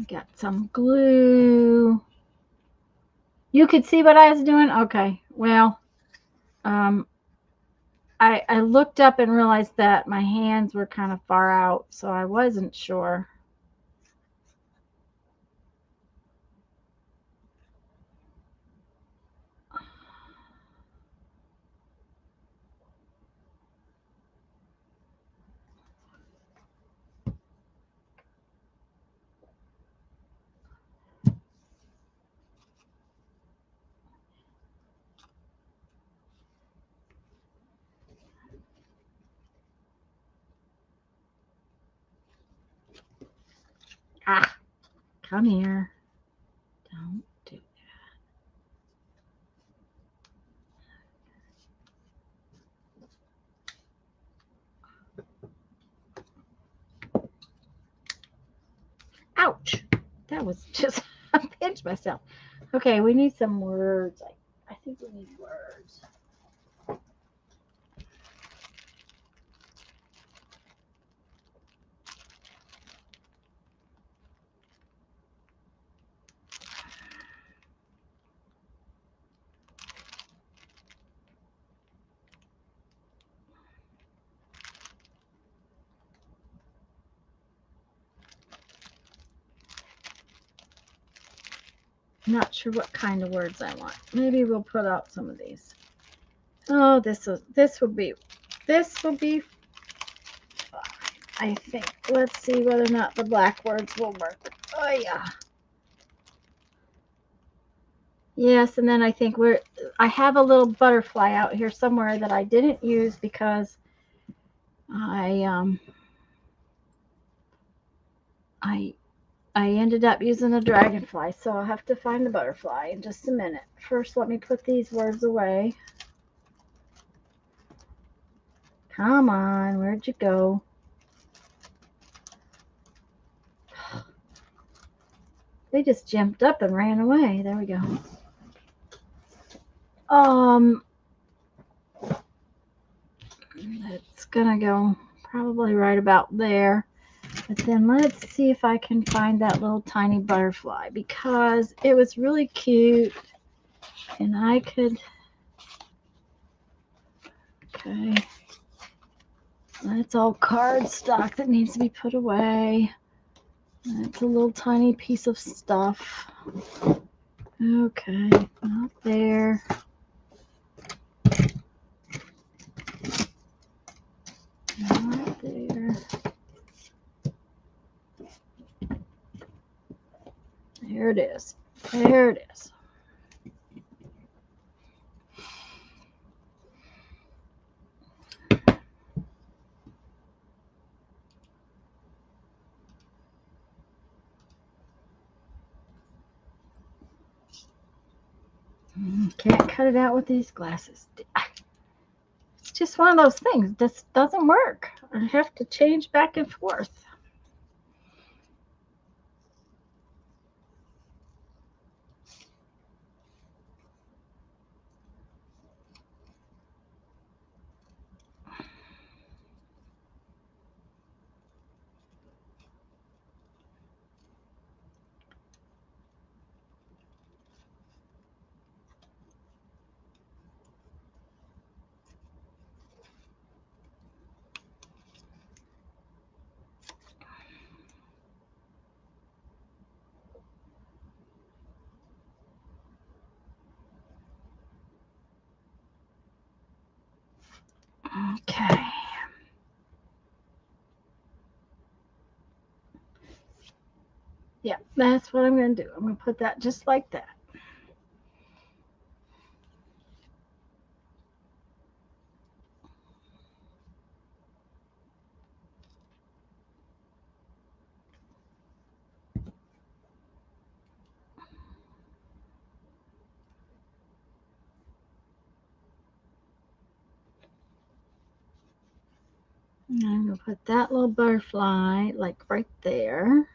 Got some glue. You could see what I was doing? Okay. Well, I looked up and realized that my hands were kind of far out, so I wasn't sure. Ah, come here. Don't do that. Ouch. That was just, I pinched myself. Okay, we need some words. I think we need words. Not sure what kind of words I want. Maybe we'll put out some of these. Oh, this will be fine, I think. Let's see whether or not the black words will work. Oh yeah. Yes, and then I think I have a little butterfly out here somewhere that I didn't use because I ended up using a dragonfly, so I'll have to find the butterfly in just a minute. First, let me put these words away. Come on, where'd you go? They just jumped up and ran away. There we go. It's gonna go probably right about there. But then let's see if I can find that little tiny butterfly because it was really cute and I could. Okay. That's all cardstock that needs to be put away. That's a little tiny piece of stuff. Okay, not there. Not there. There it is. There it is. Can't cut it out with these glasses. It's just one of those things. This doesn't work. I have to change back and forth. Okay. Yeah, that's what I'm going to do. I'm going to put that just like that. And I'm going to put that little butterfly like right there.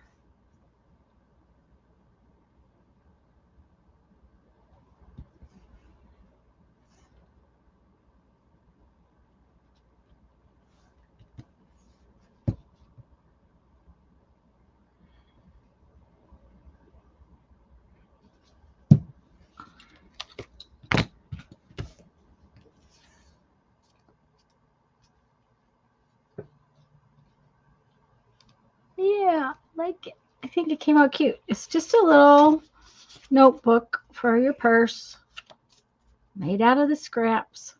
Yeah, like it. I think it came out cute. It's just a little notebook for your purse made out of the scraps.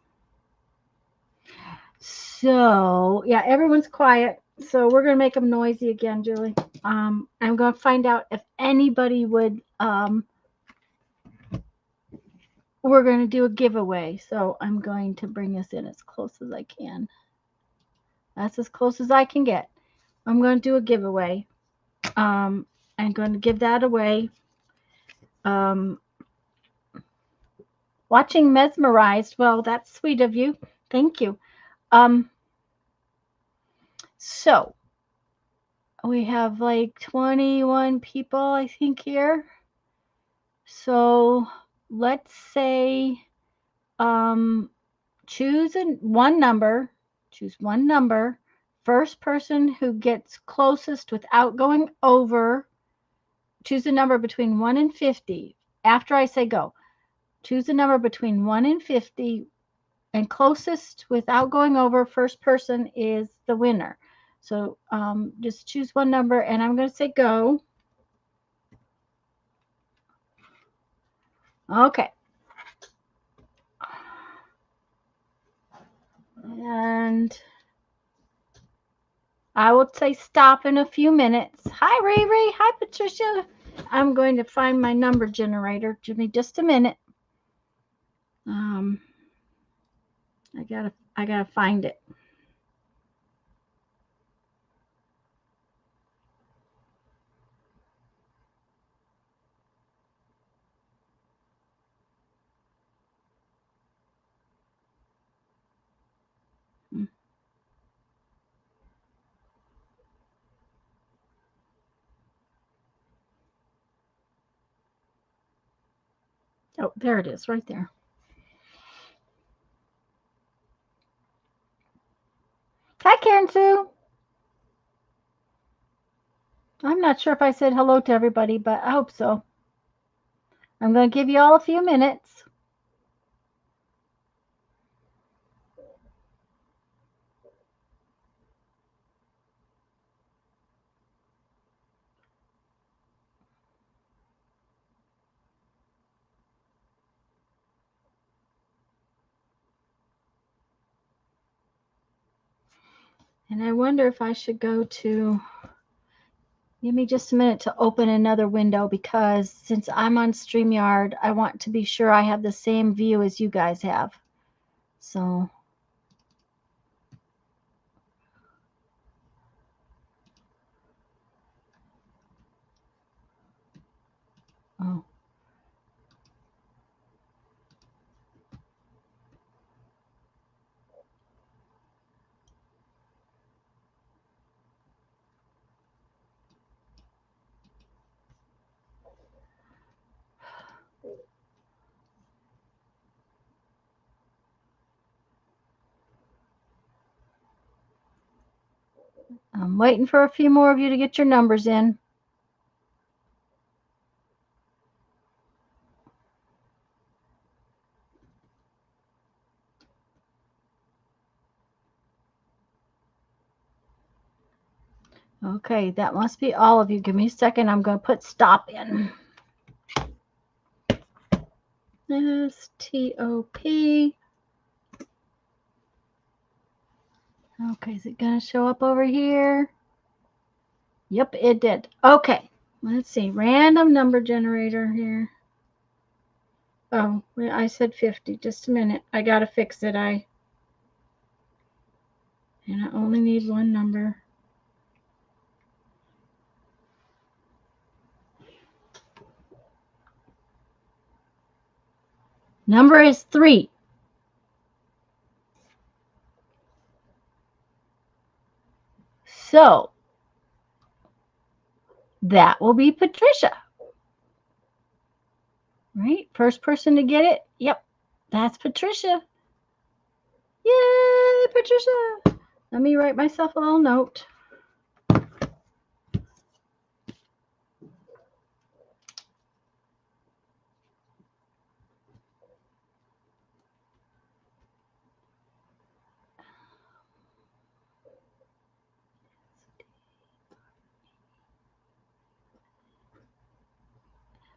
So, yeah, everyone's quiet. So we're going to make them noisy again, Julie. I'm going to find out if anybody would, we're going to do a giveaway. So I'm going to bring this in as close as I can. That's as close as I can get. I'm going to do a giveaway. I'm going to give that away. Watching Mesmerized. Well, that's sweet of you. Thank you. So we have like 21 people, I think, here. So let's say choose one number. Choose one number. First person who gets closest without going over. Choose a number between 1 and 50. After I say go. Choose a number between 1 and 50. And closest without going over, first person is the winner. So just choose one number, and I'm going to say go. Okay. And I will say stop in a few minutes. Hi, Riri. Hi, Patricia. I'm going to find my number generator. Give me just a minute. I gotta find it. Oh, there it is, right there. Hi, Karen Sue. I'm not sure if I said hello to everybody, but I hope so. I'm going to give you all a few minutes. And I wonder if I should go to, give me just a minute to open another window, because since I'm on StreamYard, I want to be sure I have the same view as you guys have. So, oh. I'm waiting for a few more of you to get your numbers in. Okay, that must be all of you. Give me a second. I'm going to put stop in. S-T-O-P. Okay, is it going to show up over here? Yep, it did. Okay, let's see. Random number generator here. Oh, I said 50. Just a minute. I got to fix it. And I only need one number. Number is 3. So that will be Patricia. Right? First person to get it. Yep. That's Patricia. Yay, Patricia. Let me write myself a little note.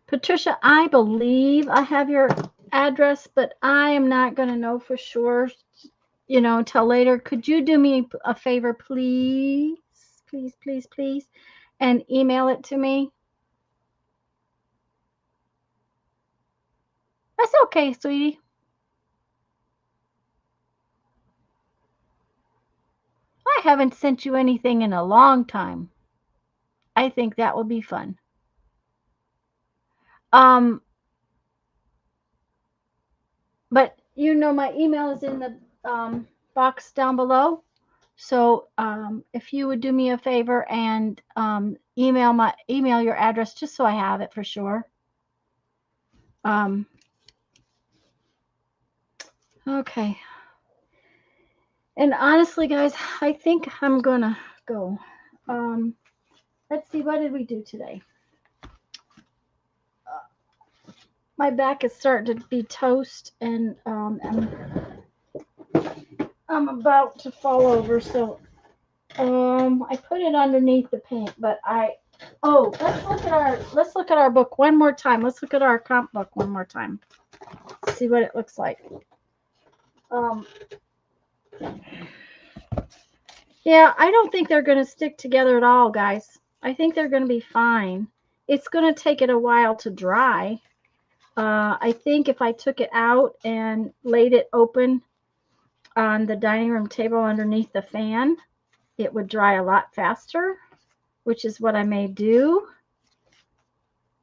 Patricia, I believe I have your address, but I am not going to know for sure, until later. Could you do me a favor, please? Please, please, please. And email it to me? That's okay, sweetie. I haven't sent you anything in a long time. I think that will be fun. But my email is in the box down below. So if you would do me a favor and email your address, just so I have it for sure. Okay. And honestly, guys, I think I'm gonna go. Let's see, what did we do today? My back is starting to be toast, and I'm about to fall over. So I put it underneath the paint, but let's look at our book one more time. Let's look at our comp book one more time. See what it looks like. Yeah, I don't think they're going to stick together at all, guys. I think they're going to be fine. It's going to take it a while to dry. I think if I took it out and laid it open on the dining room table underneath the fan, it would dry a lot faster, which is what I may do.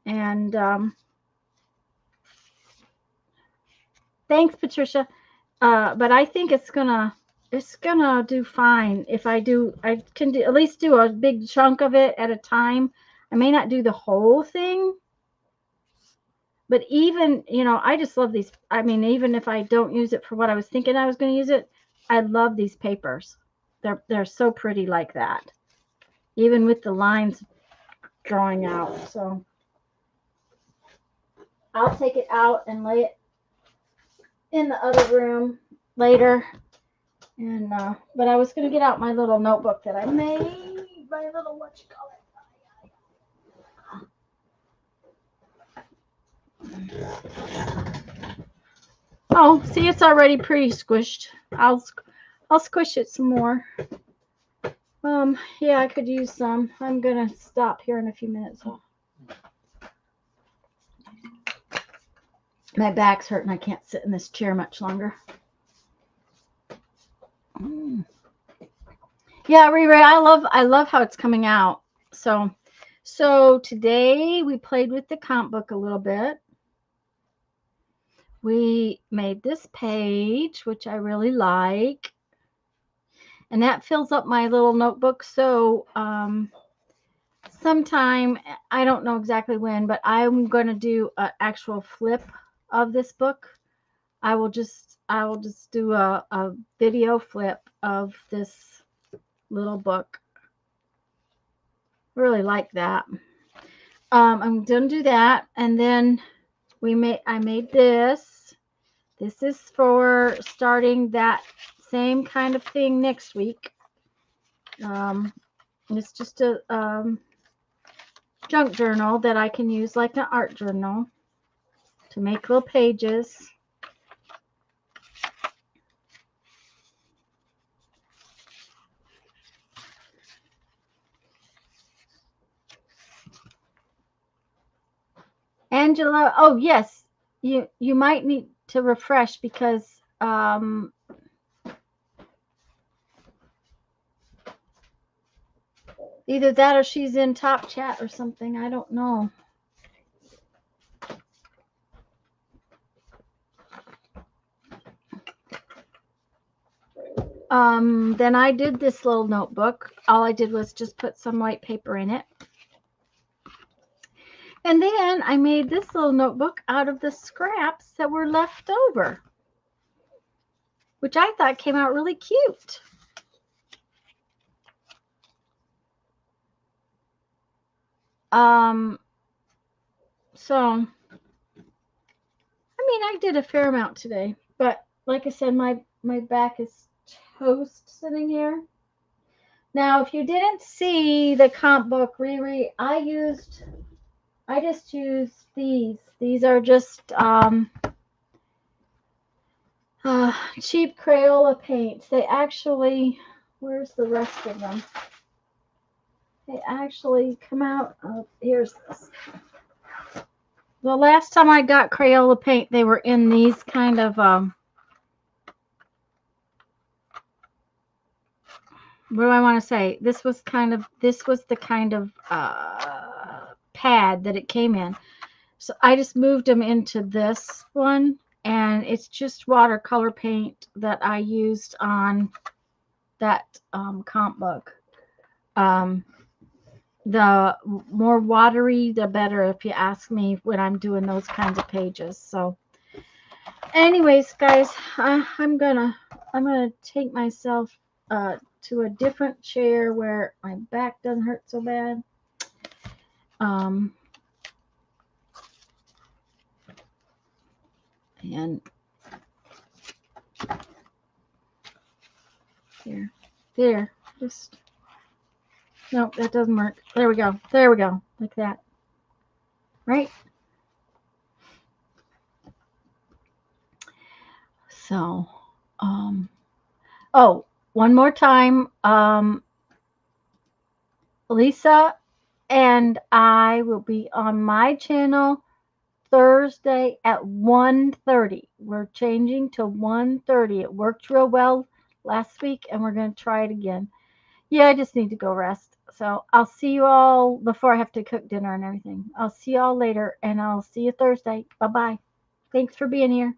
And thanks, Patricia. But I think it's gonna do fine if I can at least do a big chunk of it at a time. I may not do the whole thing, but even, I just love these. I mean, even if I don't use it for what I was thinking I was going to use it, I love these papers. They're so pretty like that, even with the lines drawing out. So I'll take it out and lay it in the other room later. And but I was going to get out my little notebook that I made, my little Oh, see, it's already pretty squished. I'll squish it some more. Yeah, I could use some. I'm gonna stop here in a few minutes. My back's hurting. I can't sit in this chair much longer. Yeah, Riri, I love how it's coming out. So today we played with the comp book a little bit. We made this page, which I really like. And that fills up my little notebook. So sometime, I don't know exactly when, but I'm going to do an actual flip of this book. I will just do a video flip of this little book. Really like that. I'm going to do that. And then I made this. This is for starting that same kind of thing next week. It's just a junk journal that I can use like an art journal to make little pages. Angela, oh yes, you might need to refresh because either that or she's in Top Chat or something. I don't know. Then I did this little notebook. All I did was just put some white paper in it. And then I made this little notebook out of the scraps that were left over, which I thought came out really cute. So, I mean, I did a fair amount today, but like I said, my back is toast sitting here. Now, if you didn't see the comp book, Riri, I just used these. These are just cheap Crayola paints. They actually, where's the rest of them? They actually come out of, here's this. The last time I got Crayola paint, they were in these kind of, what do I want to say? This was the kind of pad that it came in. So I just moved them into this one, and it's just watercolor paint that I used on that comp book. The more watery, the better, if you ask me, when I'm doing those kinds of pages. So anyways, guys, I'm gonna take myself to a different chair where my back doesn't hurt so bad. And there, just, nope, that doesn't work. There we go, like that, right? So, oh, one more time, Lisa and I will be on my channel Thursday at 1:30. We're changing to 1:30. It worked real well last week, and we're going to try it again. Yeah, I just need to go rest. So I'll see you all before I have to cook dinner and everything. I'll see you all later, and I'll see you Thursday. Bye-bye. Thanks for being here.